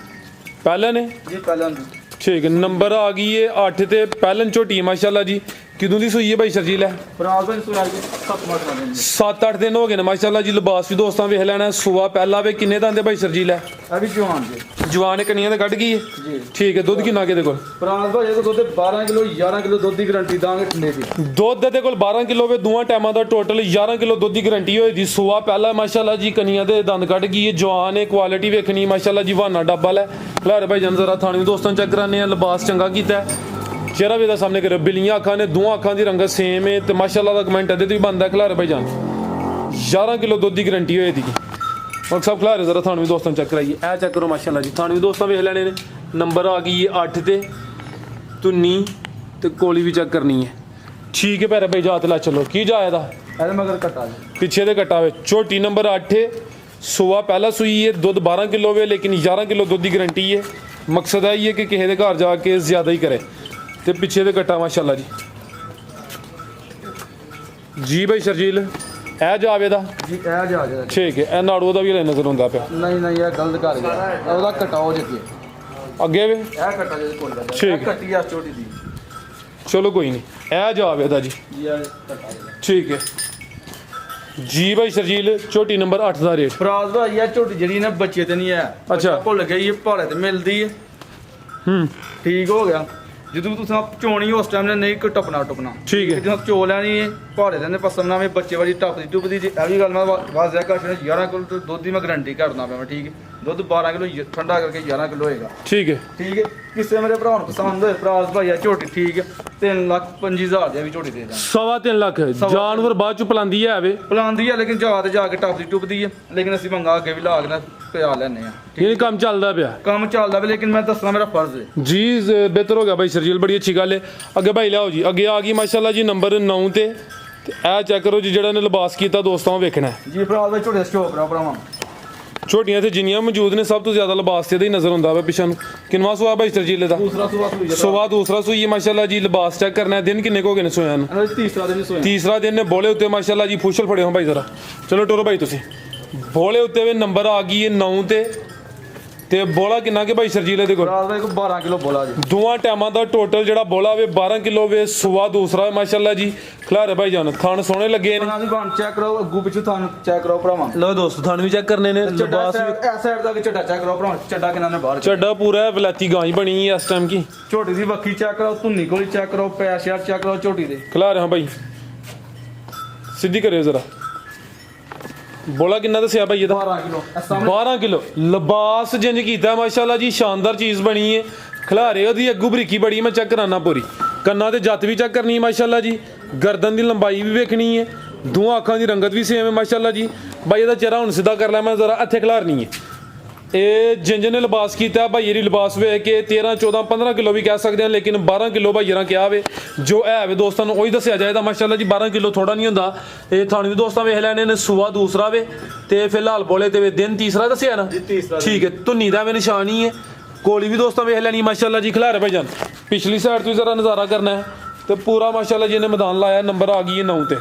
ਪਹਿਲਾਂ ਨੇ ਜੀ ਪਹਿਲਾਂ ਦੀ ਠੀਕ ਨੰਬਰ ਆ ਗਈ ਹੈ 8 ਤੇ ਪਹਿਲਨ ਝੋਟੀ ਮਾਸ਼ਾਅੱਲਾ ਜੀ ਕਿਦੋਂ ਦੀ ਸੂਈ ਹੈ ਭਾਈ ਸ਼ਰਜੀਲ ਹੈ ਫਰਾਜ਼ ਭਾਈ ਸੂਈ ਅੱਜ 7 ਮਾਰ ਦਿਨ 7-8 ਦਿਨ ਹੋ ਗਏ ਨੇ ਮਾਸ਼ਾਅੱਲਾ ਜੀ ਲਿਬਾਸ ਵੀ ਦੋਸਤਾਂ ਵੇਖ ਲੈਣਾ ਸੁਆ ਪਹਿਲਾ ਵੇ ਕਿੰਨੇ ਦਾ ਆਂਦੇ ਭਾਈ ਸ਼ਰਜੀਲ ਹੈ ਇਹ ਵੀ ਜਵਾਨ ਜੀ ਜਵਾਨ ਕਨੀਆਂ ਤੇ ਕੱਢ ਗਈ ਹੈ ਜੀ ਠੀਕ ਹੈ ਦੁੱਧ ਕਿੰਨਾ ਕਿਹਦੇ ਕੋਲ ਫਰਾਜ਼ ਭਾਈ ਇਹ ਦੁੱਧ 12 ਕਿਲੋ 11 ਕਿਲੋ ਦੁੱਧ ਦੀ ਗਾਰੰਟੀ ਦਾਂਗੇ ਠੰਡੇ ਦੀ ਦੁੱਧ ਦੇ ਕੋਲ 12 ਕਿਲੋ ਵੇ ਦੋਵਾਂ ਟਾਈਮਾਂ ਦਾ ਟੋਟਲ 11 ਕਿਲੋ ਦੁੱਧ ਦੀ ਗਾਰੰਟੀ ਹੋਈ ਦੀ ਸੁਆ ਪਹਿਲਾ ਮਾਸ਼ਾਅੱਲਾ ਜੀ ਕਨੀਆਂ ਦੇ ਦੰਦ ਕੱਢ ਗਈ ਹੈ ਜਵਾਨ ਹੈ ਕੁਆਲਿਟੀ ਵੇਖਣੀ ਮਾਸ਼ਾਅੱਲਾ ਜੀ ਵਾਨਾ ਡੱਬਾ ਲੈ ਖਲਾਰੇ ਭਾਈ ਜਨ ਜ਼ਰਾ ਥਾਣੀ ਦੋਸਤਾਂ ਚੈੱਕ ਕਰਾਨੇ ਆ ਲਿਬਾਸ ਚੰਗਾ ਕੀਤਾ ਚਿਹਰਾ ਵੀ ਦਾ ਸਾਹਮਣੇ ਕਰਿਓ ਬਿਲੀਆਂ ਅੱਖਾਂ ਨੇ ਦੋਵਾਂ ਅੱਖਾਂ ਦੀ ਰੰਗਤ ਸੇਮ ਹੈ ਤੇ ਮਾਸ਼ਾਅੱਲਾ ਦਾ ਕਮੈਂਟ ਇਹਦੇ ਤੇ ਵੀ ਬਣਦਾ ਖਲਾਰੇ ਭਾਈ ਜਾਨ 11 ਕਿਲੋ ਦੁੱਧ ਦੀ ਗਾਰੰਟੀ ਹੋਈ ਦੀ ਮਲਕ ਸਾਹਿਬ ਖਲਾਰੇ ਜ਼ਰਾ ਥਾਣੀ ਦੋਸਤਾਂ ਚੈੱਕ ਕਰਾਈਏ ਇਹ ਚੈੱਕ ਕਰੋ ਮਾਸ਼ਾਅੱਲਾ ਜੀ ਥਾਣੀ ਦੋਸਤਾਂ ਵੇਖ ਲੈਣੇ ਨੇ ਨੰਬਰ ਆ ਗਈ 8 ਤੇ ਧੁੰਨੀ ਤੇ ਕੋਲੀ ਵੀ ਚੈੱਕ ਕਰਨੀ ਹੈ ਠੀਕ ਹੈ ਭੈਰੇ ਭਾਈ ਜਾ ਤੇ ਲੈ ਚਲੋ ਕੀ ਜਾ ਇਹਦਾ ਇਹਦੇ ਮਗਰ ਕਟਾ ਜੀ ਪਿੱਛੇ ਦੇ ਕਟਾ ਵੇ ਛੋਟੀ ਨੰਬਰ 8 ਸੁਆ ਪਹਿਲਾ ਸੂਈ ਹੈ ਦੁੱਧ 12 ਕਿਲੋ ਵੇ ਲੇਕਿਨ 11 ਕਿਲੋ ਦੁੱਧ ਦੀ ਗਾਰੰਟੀ ਹੈ ਮਕਸਦ ਹੈ ਇਹ ਕਿ ਕਿਸੇ ਦੇ ਘਰ ਜਾ ਕੇ ਜ਼ਿਆਦਾ ਹੀ ਕਰੇ ਤੇ ਪਿੱਛੇ ਦੇ ਕਟਾ ਮਾਸ਼ਾਅੱਲਾ ਜੀ ਜੀ ਭਾਈ ਸ਼ਰਜੀਲ ਇਹ ਜਾਵੇ ਦਾ ਜੀ ਇਹ ਜਾ ਜਾ ਠੀਕ ਹੈ ਇਹ ਨਾੜੂ ਦਾ ਵੀ ਹਲੇ ਨਜ਼ਰ ਹੁੰਦਾ ਪਿਆ ਨਹੀਂ ਇਹ ਗਲਤ ਕਰ ਗਿਆ ਉਹਦਾ ਕਟਾਓ ਜੇ ਅੱਗੇ ਵੇ ਇਹ ਕਟਾ ਜੇ ਕੋਲ ਦਾ ਠੀਕ। ਕੱਟੀ ਆ ਛੋਟੀ ਦੀ ਚਲੋ ਕੋਈ ਨਹੀਂ ਇਹ ਜਾਵੇ ਦਾ ਜੀ ਜੀ ਇਹ ਕਟਾ ਠੀਕ ਹੈ ਜੀ ਭਾਈ ਸ਼ਰਜੀਲ ਛੋਟੀ ਨੰਬਰ 8 ਦਾ ਰੇਟ ਫਰਾਜ਼ ਭਾਈ ਇਹ ਝੋਟੀ ਜਿਹੜੀ ਨਾ ਬੱਚੇ ਤੇ ਨਹੀਂ ਹੈ ਅੱਛਾ। ਭੁੱਲ ਗਈ ਇਹ ਭਾੜੇ ਤੇ ਮਿਲਦੀ ਹੈ ਠੀਕ ਹੋ ਗਿਆ ਜਦੋਂ ਤੁਸੀਂ ਚੋਣੀ ਉਸ ਟਾਈਮ ਨੇ ਨਹੀਂ ਕੋਈ ਟਪਣਾ ਠੀਕ ਹੈ। ਜਦੋਂ ਚੋ ਲੈਣੀ ਹੈ ਭਾੜੇ ਦੇ ਨੇ ਪਸੰਦ ਆਵੇਂ ਬੱਚੇ ਵਾਲੀ ਟੱਪਦੀ ਟੁੱਪਦੀ ਜੀ ਇਹ ਵੀ ਗੱਲ ਮੈਂ ਵਾਜ਼ਿਆ ਕਰ 11 ਕਿਲੋ ਦੁੱਧ ਦੀ ਮੈਂ ਗਾਰੰਟੀ ਕਰਦਾ ਪਿਆ ਮੈਂ ਠੀਕ ਹੈ ਦੁੱਧ 12 ਕਿਲੋ ਠੰਡਾ ਕਰਕੇ 11 ਕਿਲੋ ਹੋਏਗਾ। ਠੀਕ ਹੈ ਕਿਸੇ ਮੇਰੇ ਭਰਾ ਨੂੰ ਪਸੰਦ ਹੋਏ ਪ੍ਰਾਸ ਭਾਈ ਆ ਝੋਟੀ ਠੀਕ ਹੈ 3,25,000 ਦੀ ਵੀ ਝੋਟੀ ਦੇ ਦਾਂ। 3.5 ਲੱਖ ਜਾਨਵਰ ਬਾਅਦ ਚ ਪਲਾਂਦੀ ਹੈ ਵੇ ਪਲਾਂਦੀ ਆ ਲੇਕਿਨ ਜਾ ਕੇ ਟੱਪਦੀ ਟੁੱਪਦੀ ਆ ਲੇਕਿਨ ਅਸੀਂ ਮੰਗਾ ਅੱਗੇ ਵੀ ਲਾ ਕੇ ਨਾ ਪਿਆ ਲੈਨੇ ਆ। ਇਹ ਕੰਮ ਚੱਲਦਾ ਪਿਆ ਕੰਮ ਚੱਲਦਾ ਵੀ ਲੇਕਿਨ ਮੈਂ ਦੱਸਣਾ ਮੇਰਾ ਫਰਜ਼ ਹੈ ਜੀ। ਬਿਹਤਰ ਹੋ ਗਿਆ ਭਾਈ ਸਰਜੀਲ, ਬੜੀ ਅੱਛੀ ਗੱਲ ਹੈ। ਅੱਗੇ ਭਾਈ ਲਿਆਓ ਜੀ, ਅੱਗੇ ਆ ਗਈ ਮਾਸ਼ਾਅੱਲਾ ਜੀ ਨੰਬਰ 9 ਤੇ ਇਹ ਚੈੱਕ ਕਰੋ ਜੀ, ਜਿਹੜਾ ਨੇ ਲਿਬਾਸ ਕੀਤਾ ਦੋਸਤਾਂ ਉਹ ਵੇਖਣਾ ਜੀ। ਪ੍ਰਾਸ ਭਾਈ ਝੋਟੇ ਸਟੋਕ ਰਾ ਭਰਾਵਾਂ ਛੋਟੀਆਂ ਤੇ ਜਿੰਨੀਆਂ ਮੌਜੂਦ ਨੇ ਸਭ ਤੋਂ ਜ਼ਿਆਦਾ ਲਿਬਾਸ ਤੇ ਦਾ ਹੀ ਨਜ਼ਰ ਹੁੰਦਾ ਵਾ ਪਿਛਾਂ ਨੂੰ। ਕਿੰਨਵਾ ਸੁਆ ਭਾਈ ਸਰਜੀਲ ਦਾ? ਦੂਸਰਾ ਸੁਆ ਦੂਸਰਾ ਸੂਈ ਹੈ ਮਾਸ਼ਾਅੱਲਾ ਜੀ। ਲਿਬਾਸ ਚੈੱਕ ਕਰਨਾ ਹੈ, ਦਿਨ ਕਿੰਨੇ ਕੋ ਗਏ ਨੇ ਸੋਇਆਂ ਨੂੰ? ਤੀਸਰਾ ਦਿਨ ਨੇ। ਬੋਲੇ ਉੱਤੇ ਮਾਸ਼ਾਅੱਲਾ ਜੀ ਫੁਸ਼ਲ ਫੜੇ ਹੋ ਭਾਈ ਜ਼ਰਾ, ਚਲੋ ਟੋਰੋ ਭਾਈ ਤੁਸੀਂ। ਬੋਲੇ ਉੱਤੇ ਵੀ ਨੰਬਰ ਆ ਗਈ ਹੈ 9 ਤੇ ਬੋਲਾ ਕਿੰਨਾ ਕੇ ਭਾਈ ਸਰਜੀਲ ਦੇ ਕੋਲ? 12 ਕਿਲੋ ਬੋਲਾ ਜੀ। ਦੋਵਾਂ ਟਾਈਮਾਂ ਦਾ ਟੋਟਲ ਜਿਹੜਾ ਬੋਲਾ ਵੇ 12 ਕਿਲੋ ਵੇ। ਸੁਆ ਦੂਸਰਾ ਮਾਸ਼ਾਅੱਲਾ ਜੀ। ਖਿਲਾਰੇ ਭਾਈ ਜਾਨ ਥਣ ਸੋਹਣੇ ਲੱਗੇ ਨੇ। ਬਣ ਚੈੱਕ ਕਰੋ, ਅੱਗੂ ਪਿੱਛੇ ਥਣ ਚੈੱਕ ਕਰੋ ਭਰਾਵਾਂ। ਲੋ ਦੋਸਤ ਥਣ ਵੀ ਚੈੱਕ ਕਰਨੇ ਨੇ। ਲਿਬਾਸ ਵੀ ਇਸ ਸਾਈਡ ਦਾ ਚੱਡਾ ਚੈੱਕ ਕਰੋ ਭਰਾਵਾਂ। ਚੱਡਾ ਕਿੰਨਾ ਨੇ ਬਾਹਰ ਚੱਡਾ ਪੂਰਾ ਵਲੈਤੀ ਗਾਂ ਹੀ ਬਣੀ ਹੈ ਇਸ ਟਾਈਮ ਕੀ। ਝੋਟੀ ਦੀ ਵੱਖੀ ਚੈੱਕ ਕਰੋ, ਧੁੰਨੀ ਕੋਲੀ ਚੈੱਕ ਕਰੋ, ਪੈਰ ਸ਼ੇਰ ਚੈੱਕ ਕਰੋ ਝੋਟੀ ਦੇ। ਖਿਲਾਰੇ ਹਾਂ ਭਾਈ, ਸਿੱਧੀ ਕਰਿਓ ਜ਼ਰਾ। ਬੋਲਾ ਕਿੰਨਾ ਦੱਸਿਆ ਭਾਈ ਇਹਦਾ? 12 ਕਿਲੋ। ਲਿਬਾਸ ਜਿੰਜ ਕੀਤਾ ਮਾਸ਼ਾਅੱਲਾ ਜੀ, ਸ਼ਾਨਦਾਰ ਚੀਜ਼ ਬਣੀ ਹੈ। ਖਿਲਾਰੇ ਉਹਦੀ ਅੱਗੂ ਬਰੀਕੀ ਬੜੀ, ਮੈਂ ਚੈੱਕ ਕਰਾਨਾ ਪੂਰੀ। ਕੰਨਾਂ ਤੇ ਜੱਤ ਵੀ ਚੈੱਕ ਕਰਨੀ ਹੈ ਮਾਸ਼ਾਅੱਲਾ ਜੀ। ਗਰਦਨ ਦੀ ਲੰਬਾਈ ਵੀ ਵੇਖਣੀ ਹੈ। ਦੋਹਾਂ ਅੱਖਾਂ ਦੀ ਰੰਗਤ ਵੀ ਸੇਮ ਹੈ ਮਾਸ਼ਾਅੱਲਾ ਜੀ। ਭਾਈ ਇਹਦਾ ਚਿਹਰਾ ਹੁਣ ਸਿੱਧਾ ਕਰ ਲੈ, ਮੈਂ ਜ਼ਰਾ ਇੱਥੇ ਖਿਲਾਰਨੀ ਹੈ। ਇਹ ਜਿੰਜ ਨੇ ਲਿਬਾਸ ਕੀਤਾ ਭਾਈ ਇਹਦੀ ਲਿਬਾਸ ਵੇਖ ਕੇ 13 14 15 ਕਿਲੋ ਵੀ ਕਹਿ ਸਕਦੇ ਹਾਂ, ਲੇਕਿਨ 12 ਕਿਲੋ ਭਾਈ ਜਰਾ ਕਿਹਾ ਵੇ ਜੋ ਹੈ ਵੇ ਦੋਸਤਾਂ ਨੂੰ ਉਹੀ ਦੱਸਿਆ ਜਾਏਗਾ ਮਾਸ਼ਾਅੱਲਾ ਜੀ। 12 ਕਿਲੋ ਥੋੜਾ ਨਹੀਂ ਹੁੰਦਾ। ਇਹ ਥਾਣੇ ਵੀ ਦੋਸਤਾਂ ਵੇਖ ਲੈਣੇ ਨੇ। ਸੂਆ ਦੂਸਰਾ ਵੇ ਤੇ ਫਿਲਹਾਲ ਬੋਲੇ ਤੇ ਵੇ ਦਿਨ ਤੀਸਰਾ ਦੱਸਿਆ ਨਾ? ਠੀਕ ਹੈ। ਧੁੰਨੀ ਦਾ ਵੀ ਨਿਸ਼ਾਨ ਹੀ ਹੈ। ਕੋਲੀ ਵੀ ਦੋਸਤਾਂ ਵੇਖ ਲੈਣੀ ਮਾਸ਼ਾਅੱਲਾ ਜੀ। ਖਿਲਾਰੇ ਭਾਈ ਜਾਨ ਪਿਛਲੀ ਸਾਈਡ ਤੋਂ ਜ਼ਰਾ ਨਜ਼ਾਰਾ ਕਰਨਾ ਹੈ ਤੇ ਪੂਰਾ ਮਾਸ਼ਾਅੱਲਾ ਜੀ ਨੇ ਮੈਦਾਨ ਲਾਇਆ। ਨੰਬਰ ਆ ਗਈ ਹੈ 9 ਤੇ।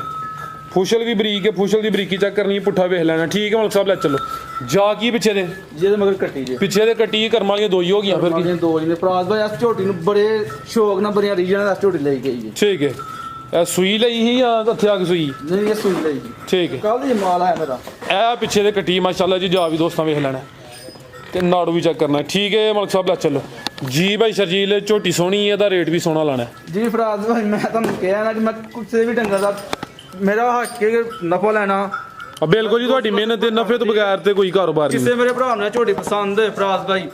ਫੁਸ਼ਲ ਵੀ ਬਰੀਕ ਹੈ, ਫੁਸ਼ਲ ਦੀ ਬਰੀਕੀ ਚੈੱਕ ਕਰਨੀ ਹੈ, ਪੁੱਠਾ ਵੇਖ ਲੈਣਾ। ਠੀਕ ਹੈ ਮਲਕ ਸਾਹਿਬ ਲੈ ਚਲੋ। ਜਾ ਕੀ ਪਿੱਛੇ ਦੇ? ਜਿਹਦੇ ਮਗਰ ਕੱਟੀ ਜੇ ਪਿੱਛੇ ਦੇ ਕੱਟੀ ਕਰਮ ਵਾਲੀਆਂ ਦੋ ਹੀ ਹੋ ਗਈਆਂ ਫਿਰ ਕੀ? ਦੋ ਜੀ ਨੇ। ਪ੍ਰਾਸ ਭਾਈ ਇਸ ਝੋਟੀ ਨੂੰ ਬੜੇ ਸ਼ੌਕ ਨਾਲ ਬੜੀਆਂ ਰੀਜਨ ਨਾਲ ਇਸ ਝੋਟੀ ਲਈ ਗਈ ਹੈ। ਠੀਕ ਹੈ। ਇਹ ਸੂਈ ਲਈ ਹੀ ਜਾਂ ਹੱਥੇ ਆ ਕੇ ਸੂਈ? ਨਹੀਂ ਇਹ ਸੂਈ ਲਈ ਜੀ। ਠੀਕ ਹੈ। ਕੱਲ ਦੀ ਮਾਲ ਆਇਆ ਮੇਰਾ। ਇਹ ਪਿੱਛੇ ਦੇ ਕੱਟੀ ਮਾਸ਼ਾਅੱਲਾ ਜੀ। ਜਾ ਵੀ ਦੋਸਤਾਂ ਵੇਖ ਲੈਣਾ ਤੇ ਨਾੜੂ ਵੀ ਚੈੱਕ ਕਰਨਾ। ਠੀਕ ਹੈ ਮਲਕ ਸਾਹਿਬ ਲੈ ਚਲੋ ਜੀ। ਭਾਈ ਸਰਜੀਲ ਝੋਟੀ ਸੋਹਣੀ ਹੈ, ਇਹਦਾ ਰੇਟ ਵੀ ਸੋਹਣਾ ਲਾਣਾ ਜੀ। ਪ੍ਰਾਸ ਭਾਈ ਮੈਂ ਤੁਹਾਨੂੰ ਕਿਹਾ ਨਾ ਕਿ ਮੈਂ ਕਿਸੇ ਵੀ ਡੰਗਰ ਦਾ ਮੇਰਾ ਹੱਕ ਕੇ ਨਫਾ ਲੈਣਾ। ਬਿਲਕੁਲ ਜੀ, ਤੁਹਾਡੀ ਮਿਹਨਤ ਦੇ ਨਫੇ ਤੋਂ ਬਗੈਰ ਤੇ ਕੋਈ ਕਾਰੋਬਾਰ ਨਹੀਂ। ਕਿਸੇ ਮੇਰੇ ਭਰਾ ਨੂੰ ਝੋਟੀ ਪਸੰਦ ਹੈ ਪ੍ਰਾਸ ਭਾਈ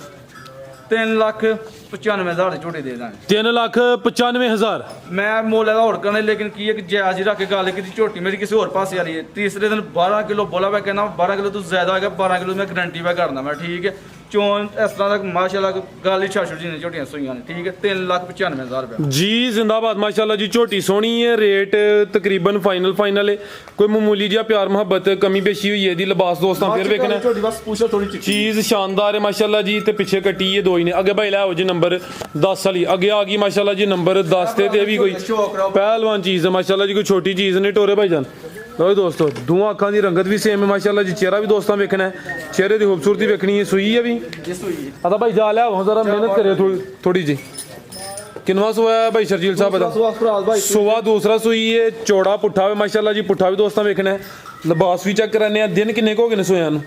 3,95,000 ਦੀ ਝੋਟੀ ਦੇ ਦਾਂਗੇ। 3,95,000 ਮੈਂ ਮੁੱਲ ਇਹਦਾ ਹੋਰ ਕਰਨਾ, ਲੇਕਿਨ ਕੀ ਹੈ ਕਿ ਜਾਇਜ਼ ਹੀ ਰੱਖ ਕੇ ਗੱਲ ਕੀਤੀ। ਝੋਟੀ ਮੇਰੀ ਕਿਸੇ ਹੋਰ ਪਾਸੇ ਆ ਰਹੀ ਹੈ। ਤੀਸਰੇ ਦਿਨ 12 ਕਿਲੋ ਬੋਲਾ ਮੈਂ ਕਹਿੰਦਾ 12 ਕਿਲੋ ਤੋਂ ਜ਼ਿਆਦਾ ਹੋਏਗਾ। 12 ਕਿਲੋ ਮੈਂ ਗਰੰਟੀ ਮੈਂ ਕਰਨਾ ਮੈਂ। ਠੀਕ ਹੈ। ਚੋਣ ਇਸ ਤਰ੍ਹਾਂ ਦਾ ਮਾਸ਼ਾਅੱਲਾ ਗੱਲ ਹੀ ਛਾਛੜ ਜੀ ਨੇ ਝੋਟੀਆਂ ਸੋਈਆਂ ਨੇ। ਠੀਕ ਹੈ। 3,95,000 ਰੁਪਏ ਜੀ। ਜ਼ਿੰਦਾਬਾਦ ਮਾਸ਼ਾਅੱਲਾ ਜੀ। ਝੋਟੀ ਸੋਹਣੀ ਹੈ। ਰੇਟ ਤਕਰੀਬਨ ਫਾਈਨਲ ਹੈ। ਕੋਈ ਮਾਮੂਲੀ ਜਿਹਾ ਪਿਆਰ ਮੁਹੱਬਤ ਕਮੀ ਪੇਸ਼ੀ ਹੋਈ ਹੈ ਇਹਦੀ। ਲਿਬਾਸ ਦੋਸਤਾਂ ਫਿਰ ਵੇਖਣਾ। ਝੋਟੀ ਬਸ ਪੁੱਛੋ ਥੋੜੀ ਚਿੱਟੀ ਚੀਜ਼ ਸ਼ਾਨਦਾਰ ਹੈ ਮਾਸ਼ਾਅੱਲਾ ਜੀ। ਤੇ ਪਿੱਛੇ ਕੱਟੀ ਇਹ ਦੋ ਹੀ ਨੇ। ਅੱਗੇ ਭਾਈ ਲੈ ਆਓ ਜੀ ਨੰਬਰ 10 ਵਾਲੀ। ਅੱਗੇ ਆ ਗਈ ਮਾਸ਼ਾਅੱਲਾ ਜੀ ਨੰਬਰ 10 ਤੇ ਇਹ ਵੀ ਕੋਈ ਪਹਿਲਵਾਨ ਚੀਜ਼ ਹੈ ਮਾਸ਼ਾਅੱਲਾ ਜੀ। ਕੋਈ ਛੋਟੀ ਚੀਜ਼ ਨਹੀਂ। ਟੋਰੇ ਭਾਈ ਜਾਨ ਲਓ ਦੋਸਤੋ, ਦੋਵਾਂ ਅੱਖਾਂ ਦੀ ਰੰਗਤ ਵੀ ਸੇਮ ਹੈ ਮਾਸ਼ਾਅੱਲਾ ਜੀ। ਚਿਹਰਾ ਵੀ ਦੋਸਤਾਂ ਵੇਖਣਾ ਹੈ, ਚਿਹਰੇ ਦੀ ਖੂਬਸੂਰਤੀ ਵੇਖਣੀ ਹੈ। ਸੂਈ ਹੈ ਵੀ ਆਦਾ ਭਾਈ ਜਾ ਲਿਆ ਜ਼ਰਾ ਮਿਹਨਤ ਕਰੇ ਥੋੜੀ ਜੀ। ਕਿੰਨਵਾ ਸੋਇਆ ਭਾਈ ਸਰਜੀਲ ਸਾਹਿਬ ਦਾ? ਸੁਆ ਦੂਸਰਾ ਸੂਈ ਹੈ। ਚੌੜਾ ਪੁੱਠਾ ਵੇ ਮਾਸ਼ਾਅੱਲਾ ਜੀ। ਪੁੱਠਾ ਵੀ ਦੋਸਤਾਂ ਵੇਖਣਾ ਹੈ। ਲਿਬਾਸ ਵੀ ਚੈੱਕ ਕਰਾਨੇ ਆ। ਦਿਨ ਕਿੰਨੇ ਹੋ ਗਏ ਨੇ ਸੋਇਆਂ ਨੂੰ?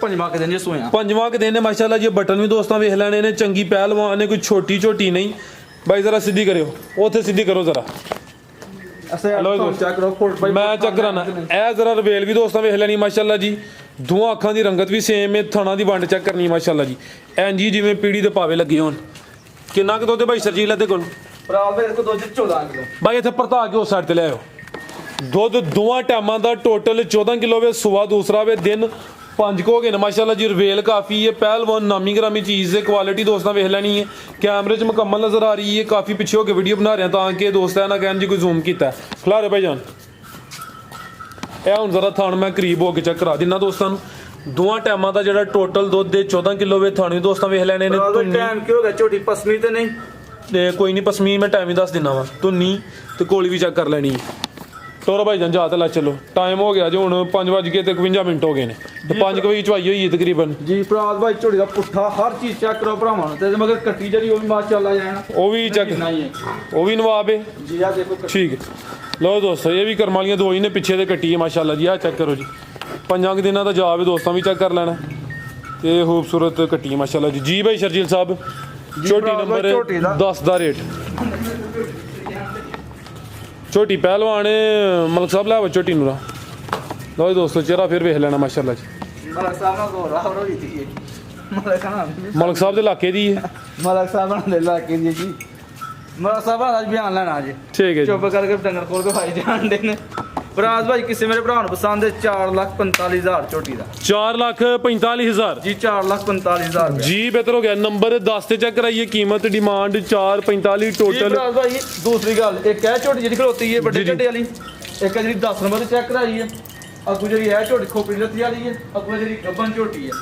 ਪੰਜਵਾਂ ਦਿਨ ਸੋਇਆ। ਪੰਜਵਾਂ ਦਿਨ ਨੇ ਮਾਸ਼ਾਅੱਲਾ ਜੀ। ਬਟਨ ਵੀ ਦੋਸਤਾਂ ਵੇਖ ਲੈਣੇ ਨੇ। ਚੰਗੀ ਪਹਿਲਵਾਨ ਨੇ, ਕੋਈ ਛੋਟੀ ਝੋਟੀ ਨਹੀਂ। ਭਾਈ ਜ਼ਰਾ ਸਿੱਧੀ ਕਰਿਓ, ਉੱਥੇ ਸਿੱਧੀ ਕਰੋ ਜ਼ਰਾ। ਮੈਂ ਚੈੱਕ ਕਰਾਨਾ। ਇਹ ਜ਼ਰਾ ਰਵੇਲ ਵੀ ਦੋਸਤਾਂ ਵੇਖ ਲੈਣੀ ਮਾਸ਼ਾਅੱਲਾ ਜੀ। ਦੋਹਾਂ ਅੱਖਾਂ ਦੀ ਰੰਗਤ ਵੀ ਸੇਮ ਹੈ। ਥਣਾ ਦੀ ਵੰਡ ਚੈੱਕ ਕਰਨੀ ਮਾਸ਼ਾਅੱਲਾ ਜੀ। ਐਂ ਜੀ ਜਿਵੇਂ ਪੀੜੀ ਦੇ ਪਾਵੇ ਲੱਗੇ ਹੋਣ। ਕਿੰਨਾ ਕੁ ਦੁੱਧ ਭਾਈ ਸਰਜੀਲ ਦੇ ਕੋਲ? ਦੁੱਧ 14 ਕਿਲੋ। ਭਾਈ ਇੱਥੇ ਪਰਤਾ ਕੇ ਉਸ ਸਾਈਡ ਤੇ ਲੈ ਆਓ। ਦੁੱਧ ਦੋਵਾਂ ਟਾਈਮਾਂ ਦਾ ਟੋਟਲ 14 ਕਿਲੋ ਵੇ। ਸੁਆ ਦੂਸਰਾ ਵੇ। ਦਿਨ 5 ਹੋ ਗਏ ਨੇ ਮਾਸ਼ਾਅੱਲਾ ਜੀ। ਰਵੇਲ ਕਾਫੀ ਹੈ। ਪਹਿਲਵਾਨ ਨਾਮੀ ਗ੍ਰਾਮੀ ਚੀਜ਼ ਹੈ। ਕੁਆਲਿਟੀ ਦੋਸਤਾਂ ਵੇਖ ਲੈਣੀ ਹੈ। ਕੈਮਰੇ 'ਚ ਮੁਕੰਮਲ ਨਜ਼ਰ ਆ ਰਹੀ ਹੈ। ਕਾਫੀ ਪਿੱਛੇ ਹੋ ਕੇ ਵੀਡੀਓ ਬਣਾ ਰਹੇ ਤਾਂ ਕਿ ਦੋਸਤਾਂ ਨਾ ਕਹਿਣ ਜੀ ਕੋਈ ਜ਼ੂਮ ਕੀਤਾ। ਖਿਲਾਰੇ ਭਾਈ ਜਾਨ ਇਹ ਹੁਣ ਜ਼ਰਾ ਥਾਣ ਮੈਂ ਕਰੀਬ ਹੋ ਕੇ ਚੈੱਕ ਕਰਾ ਦਿੰਦਾ ਦੋਸਤਾਂ ਨੂੰ। ਦੋਵਾਂ ਟਾਈਮਾਂ ਦਾ ਜਿਹੜਾ ਟੋਟਲ ਦੁੱਧ ਦੇ 14 ਕਿਲੋ ਵੇ। ਥਾਣੇ ਦੋਸਤਾਂ ਵੇਖ ਲੈਣੇ ਨੇ। ਟਾਈਮ ਕੀ ਹੋ ਗਿਆ? ਝੋਟੀ ਪਸਮੀ ਤੇ ਨਹੀਂ ਤੇ ਕੋਈ ਨਹੀਂ, ਪਸਮੀ ਮੈਂ ਟਾਈਮ ਹੀ ਦੱਸ ਦਿੰਦਾ ਵਾ। ਧੁੰਨੀ ਤੇ ਕੋਲੀ ਵੀ ਚੈੱਕ ਕਰ ਲੈਣੀ ਹੈ। ਟੋਰਾ ਭਾਈ ਜਾਨ ਜਾ ਤੇ ਲੈ ਚਲੋ। ਟਾਈਮ ਹੋ ਗਿਆ ਜੀ ਹੁਣ 5:51 ਹੋ ਗਏ ਨੇ ਤੇ 5 ਵਜੇ ਚਵਾਈ ਹੋਈ ਹੈ ਤਕਰੀਬਨ ਜੀ। ਪ੍ਰਾਸ ਭਾਈ ਝੋਟੀ ਦਾ ਪੁੱਠਾ ਹਰ ਚੀਜ਼ ਚੈੱਕ ਕਰੋ ਭਰਾਵਾਂ ਨੂੰ। ਤੇ ਮਗਰ ਕੱਟੀ ਜਿਹੜੀ ਉਹ ਵੀ ਮਾਸ਼ਾਅੱਲਾ ਜਾਣਾ ਉਹ ਵੀ ਚੈੱਕ ਉਹ ਵੀ ਨਵਾਬ ਹੈ ਜੀ। ਆ ਦੇਖੋ ਠੀਕ ਹੈ। ਲਓ ਦੋਸਤੋ ਇਹ ਵੀ ਕਰਮ ਵਾਲੀਆਂ ਦੋ ਹੀ ਨੇ। ਪਿੱਛੇ ਦੇ ਕੱਟੀ ਹੈ ਮਾਸ਼ਾਅੱਲਾ ਜੀ। ਆ ਚੈੱਕ ਕਰੋ ਜੀ। 5 ਦਿਨਾਂ ਦਾ ਜਾ ਵੀ ਦੋਸਤਾਂ ਵੀ ਚੈੱਕ ਕਰ ਲੈਣਾ। ਤੇ ਖੂਬਸੂਰਤ ਕੱਟੀ ਹੈ ਮਾਸ਼ਾਅੱਲਾ ਜੀ। ਜੀ ਭਾਈ ਸਰਜੀਲ ਸਾਹਿਬ ਝੋਟੀ ਨੰਬਰ 10 ਦਾ ਰੇਟ। ਝੋਟੀ ਪਹਿਲਵਾਨ ਮਲਕ ਸਾਹਿਬ ਲੈ ਝੋਟੀ ਨੂੰ ਲਓ ਦੋਸਤੋ ਚਿਹਰਾ ਫਿਰ ਵੇਖ ਲੈਣਾ ਮਾਸ਼ਾਅੱਲਾ ਜੀ। ਮਲਕ ਸਾਹਿਬ ਨਾਲ ਹੋ ਰਹਾ ਹੋ ਰਹੀ ਸੀ ਮਲਕ ਸਾਹਿਬ ਮਲਕ ਸਾਹਿਬ ਦੇ ਇਲਾਕੇ ਦੀ ਹੈ। ਮਲਕ ਸਾਹਿਬ ਨਾਲ ਲੈ ਲਾ ਕੇ ਜੀ ਮਲਕ ਸਾਹਿਬ ਦਾ ਅੱਜ ਬਿਆਨ ਲੈਣਾ ਜੀ ਠੀਕ ਹੈ ਜੀ। ਚੁੱਪ ਕਰਕੇ ਡੰਗਰ ਕੋਲ ਕੇ ਖਾਈ ਜਾਣਦੇ ਨੇ ਫਰਾਜ਼ ਭਾਈ ਕਿਸੇ ਮੇਰੇ ਭਰਾ ਨੂੰ ਪਸੰਦ ਹੈ 4,45,000 ਝੋਟੀ ਦਾ 4,45,000 ਜੀ 4,45,000 ਜੀ ਬਿਹਤਰ ਹੋ ਗਿਆ। ਨੰਬਰ 10 ਤੇ ਚੈੱਕ ਕਰਾਈਏ ਕੀਮਤ ਡਿਮਾਂਡ 4,45 ਜੀ ਟੋਟਲ। ਫਰਾਜ਼ ਭਾਈ ਦੂਸਰੀ ਗੱਲ ਇੱਕ ਹੈ ਝੋਟੀ ਜਿਹੜੀ ਖਲੋਤੀ ਹੈ ਵੱਡੇ ਜੀ, ਜੀ। ਝੱਡੇ ਵਾਲੀ ਇੱਕ ਹੈ ਜਿਹੜੀ 10 ਨੰਬਰ ਤੇ ਚੈੱਕ ਕਰਾਈ ਹੈ ਅੱਗੂ ਜਿਹੜੀ ਹੈ ਝੋਟੀ ਖੋਪੜੀ ਲੱਤੀ ਵਾਲੀ ਹੈ ਅੱਗੂ ਜਿਹੜੀ ਗੱਬਨ ਝੋਟੀ ਹੈ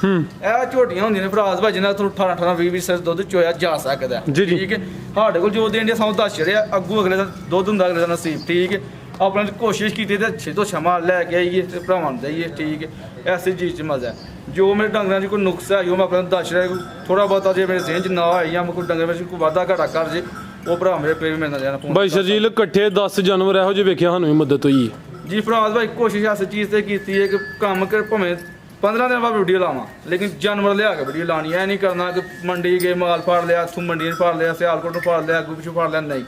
ਇਹ ਝੋਟੀਆਂ ਹੁੰਦੀਆਂ ਨੇ ਫਰਾਜ਼ ਭਾਈ ਜਿਹਨਾਂ ਤੋਂ 18 20 ਸਿਰ ਦੁੱਧ ਚੋਇਆ ਜਾ ਸਕਦਾ ਜੀ, ਜੀ। ਠੀਕ ਹੈ ਸਾਡੇ ਕੋਲ ਜੋ ਦੇਣ ਦੇ ਸਾਨੂੰ ਦੱਸ ਰਿਹਾ ਅੱਗੂ ਅਗਲੇ ਦਾ ਦੁੱਧ ਹੁੰਦਾ ਅਗਲੇ ਦਾ ਨਸੀਬ ਠੀਕ ਹੈ ਆਪਾਂ ਨੇ ਕੋਸ਼ਿਸ਼ ਕੀਤੀ ਤੇ ਅੱਛੇ ਤੋਂ ਛਮਾ ਲੈ ਕੇ ਆਈਏ ਤੇ ਭਰਾਵਾਂ ਨੂੰ ਦਈਏ ਠੀਕ ਹੈ ਐਸੀ ਚੀਜ਼ 'ਚ ਮਜ਼ਾ ਹੈ ਜੋ ਮੇਰੇ ਡੰਗਰਾਂ 'ਚ ਕੋਈ ਨੁਕਸ ਹੈ ਜੋ ਮੈਂ ਆਪਣੇ ਦੱਸ ਰਿਹਾ ਥੋੜਾ ਬਹੁਤਾ ਜੇ ਮੇਰੇ ਜ਼ਿਹਨ 'ਚ ਨਾ ਆਈ ਜਾਂ ਮੈਂ ਕੋਈ ਡੰਗਰ ਵਿੱਚ ਕੋਈ ਵਾਧਾ ਘਾਟਾ ਕਰ ਜੇ ਉਹ ਭਰਾ ਮੇਰੇ ਪੇਰ ਵੀ ਮਿਲਣਾ ਜਾਣਾ ਬਾਈ ਸ਼ਰਜੀਲ ਇਕੱਠੇ 10 ਜਾਨਵਰ ਇਹੋ ਜਿਹੇ ਵੇਖਿਆ ਸਾਨੂੰ ਵੀ ਮਦਦ ਹੋਈ ਹੈ। ਜੀ ਫਰਾਜ਼ ਭਾਈ ਕੋਸ਼ਿਸ਼ ਇਸ ਚੀਜ਼ ਤੇ ਕੀਤੀ ਹੈ ਕਿ ਕੰਮ ਕਰ ਭਾਵੇਂ 15 ਦਿਨ ਬਾਅਦ ਵੀਡੀਓ ਲਾਵਾਂ ਲੇਕਿਨ ਜਾਨਵਰ ਲਿਆ ਕੇ ਵੀਡੀਓ ਲਾਣੀ ਐ ਨਹੀਂ ਕਰਨਾ ਕਿ ਮੰਡੀ ਗਏ ਮਾਲ ਫੜ ਲਿਆ ਇੱਥੋਂ ਮੰਡੀ ਨੂੰ ਫੜ ਲਿਆ ਸਿਆਲਕੋਟ ਨੂੰ ਫੜ ਲਿਆ ਅੱਗੂ ਪਿੱਛੋਂ ਫੜ ਲਿਆ ਨਹੀਂ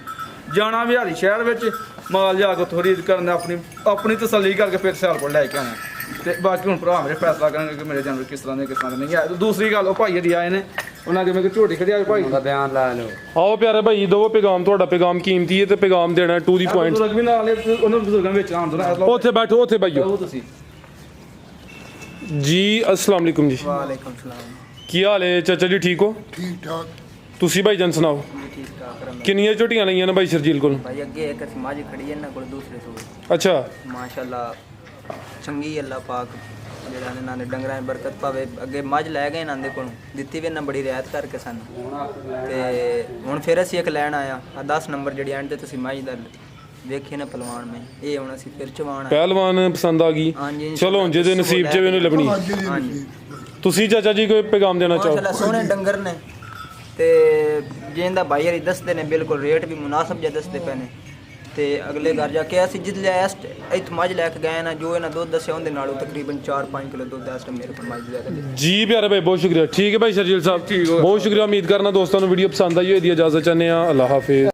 ਜਾਣਾ ਵਿਹਾਰੀ ਸ਼ਹਿਰ ਵਿੱਚ ਮਾਲ ਜਾ ਕੇ ਥੋੜੀ ਕਰਨਾ ਆਪਣੀ ਤਸੱਲੀ ਕਰਕੇ ਫਿਰ ਸਿਆਲਕੋਟ ਲੈ ਕੇ ਆਉਣਾ ਤੇ ਬਾਕੀ ਹੁਣ ਭਰਾ ਮੇਰੇ ਫੈਸਲਾ ਕਰਨਗੇ ਕਿ ਮੇਰੇ ਜਾਨਵਰ ਕਿਸ ਤਰ੍ਹਾਂ ਦੇ ਨਹੀਂ ਹੈ। ਦੂਸਰੀ ਗੱਲ ਉਹ ਭਾਈ ਜੀ ਆਏ ਨੇ ਉਹਨਾਂ ਕੇ ਮੈਂ ਕਿ ਝੋਟੀ ਖੜਿਆ ਭਾਈ ਦਾ ਬਿਆਨ ਲਾ ਲਓ। ਆਓ ਪਿਆਰੇ ਭਾਈ ਦੋ ਪੈਗਾਮ, ਤੁਹਾਡਾ ਪੈਗਾਮ ਕੀਮਤੀ ਹੈ ਤੇ ਪੈਗਾਮ ਦੇਣਾ ਟੂ ਦੀ ਪੁਆਇੰਟ। ਬਜ਼ੁਰਗ ਵੀ ਨਾਲ ਉਹਨਾਂ ਬਜ਼ੁਰਗਾਂ ਵਿੱਚ ਆਉਣ ਦੋ ਉੱਥੇ ਬੈਠੋ, ਉੱਥੇ ਬਾਈਓ ਉਹ ਤੁਸੀਂ ਜੀ। अस्सलाम वालेकुम जी। ਵਾਲੇਕੁਮ ਸਲਾਮ। ਕੀ ਹਾਲ ਹੈ ਚਾਚਾ ਜੀ? ਠੀਕ ਹੋ? ਠੀਕ ਠਾਕ ਤੁਸੀਂ ਭਾਈ ਜਾਨ ਸੁਣਾਓ ਠੀਕ ਠਾਕ ਰਮ ਕਿੰਨੀਆਂ ਝੋਟੀਆਂ ਲਈਆਂ ਨੇ ਭਾਈ ਸ਼ਰਜੀਲ ਕੋਲ? ਭਾਈ ਅੱਗੇ ਇੱਕ ਸਮਾਜ ਖੜੀ ਹੈ ਇਹਨਾਂ ਕੋਲ ਦੂਸਰੇ ਸੂਏ ਅੱਛਾ ਮਾਸ਼ਾਅੱਲਾ ਚੰਗੀ ਅੱਲਾ ਪਾਕ ਜਿਹੜਾ ਇਹਨਾਂ ਦੇ ਡੰਗਰਾਂ ਦੀ ਬਰਕਤ ਪਾਵੇ। ਅੱਗੇ ਮੱਝ ਲੈ ਗਏ ਇਹਨਾਂ ਦੇ ਕੋਲ ਦਿੱਤੀ ਵੀ ਇਹਨਾਂ ਬੜੀ ਰਿਆਇਤ ਕਰਕੇ ਸਾਨੂੰ ਤੇ ਹੁਣ ਫਿਰ ਅਸੀਂ ਇੱਕ ਲੈਣ ਆਇਆ ਆ 10 ਨੰਬਰ ਜਿਹੜੀ ਐਂਡ ਤੇ ਤੁਸੀਂ ਮੱਝ ਦਾ ਵੇਖੇ ਨਾ ਪਹਿਲਵਾਨ ਮੈਂ ਇਹ ਹੁਣ ਅਸੀਂ ਫਿਰ ਚਵਾਣ ਆਏ। ਪਹਿਲਵਾਨ ਪਸੰਦ ਆ ਗਈ। ਹਾਂਜੀ ਚਲੋ ਹੁਣ ਜਿਹਦੇ ਨਸੀਬ 'ਚ ਇਹਨੂੰ ਲੱਭਣੀ। ਹਾਂਜੀ ਤੁਸੀਂ ਚਾਚਾ ਜੀ ਕੋਈ ਪੈਗਾਮ ਦੇਣਾ ਚਾਹੋ? ਮਾਸ਼ਾਅੱਲਾ ਸੋਹਣੇ ਡੰਗਰ ਨੇ ਤੇ ਜਿਹਦਾ ਭਾਈ ਹਰੀ ਦੱਸਦੇ ਨੇ ਬਿਲਕੁਲ ਰੇਟ ਵੀ ਮੁਨਾਸਬ ਜਿਹਾ ਦੱਸਦੇ ਪਏ ਨੇ ਤੇ ਅਗਲੇ ਘਰ ਜਾ ਕੇ ਅਸੀਂ ਜਿੱਦ ਲਿਆ ਇੱਥੋਂ ਮੱਝ ਲੈ ਕੇ ਗਏ ਨਾ ਜੋ ਇਹਨਾਂ ਦੁੱਧ ਦੱਸਿਆ ਉਹਦੇ ਨਾਲੋਂ ਤਕਰੀਬਨ 4-5 ਕਿਲੋ ਦੁੱਧ ਇਸ ਟਾਈਮ ਮੇਰੇ ਕੋਲ ਮੱਝ ਲੈ ਕੇ ਜੀ ਪਿਆਰੇ ਭਾਈ ਬਹੁਤ ਸ਼ੁਕਰੀਆ। ਠੀਕ ਹੈ ਭਾਈ ਸ਼ਰਜੀਲ ਸਾਹਿਬ, ਬਹੁਤ ਸ਼ੁਕਰੀਆ। ਉਮੀਦ ਕਰਨਾ ਦੋਸਤਾਂ ਨੂੰ ਵੀਡੀਓ ਪਸੰਦ ਆਈ ਹੋਈ ਦੀ ਇਜਾਜ਼ਤ ਚਾਹੁੰਦੇ ਹਾਂ। ਅੱਲਾਹ ਹਾਫਿਜ਼।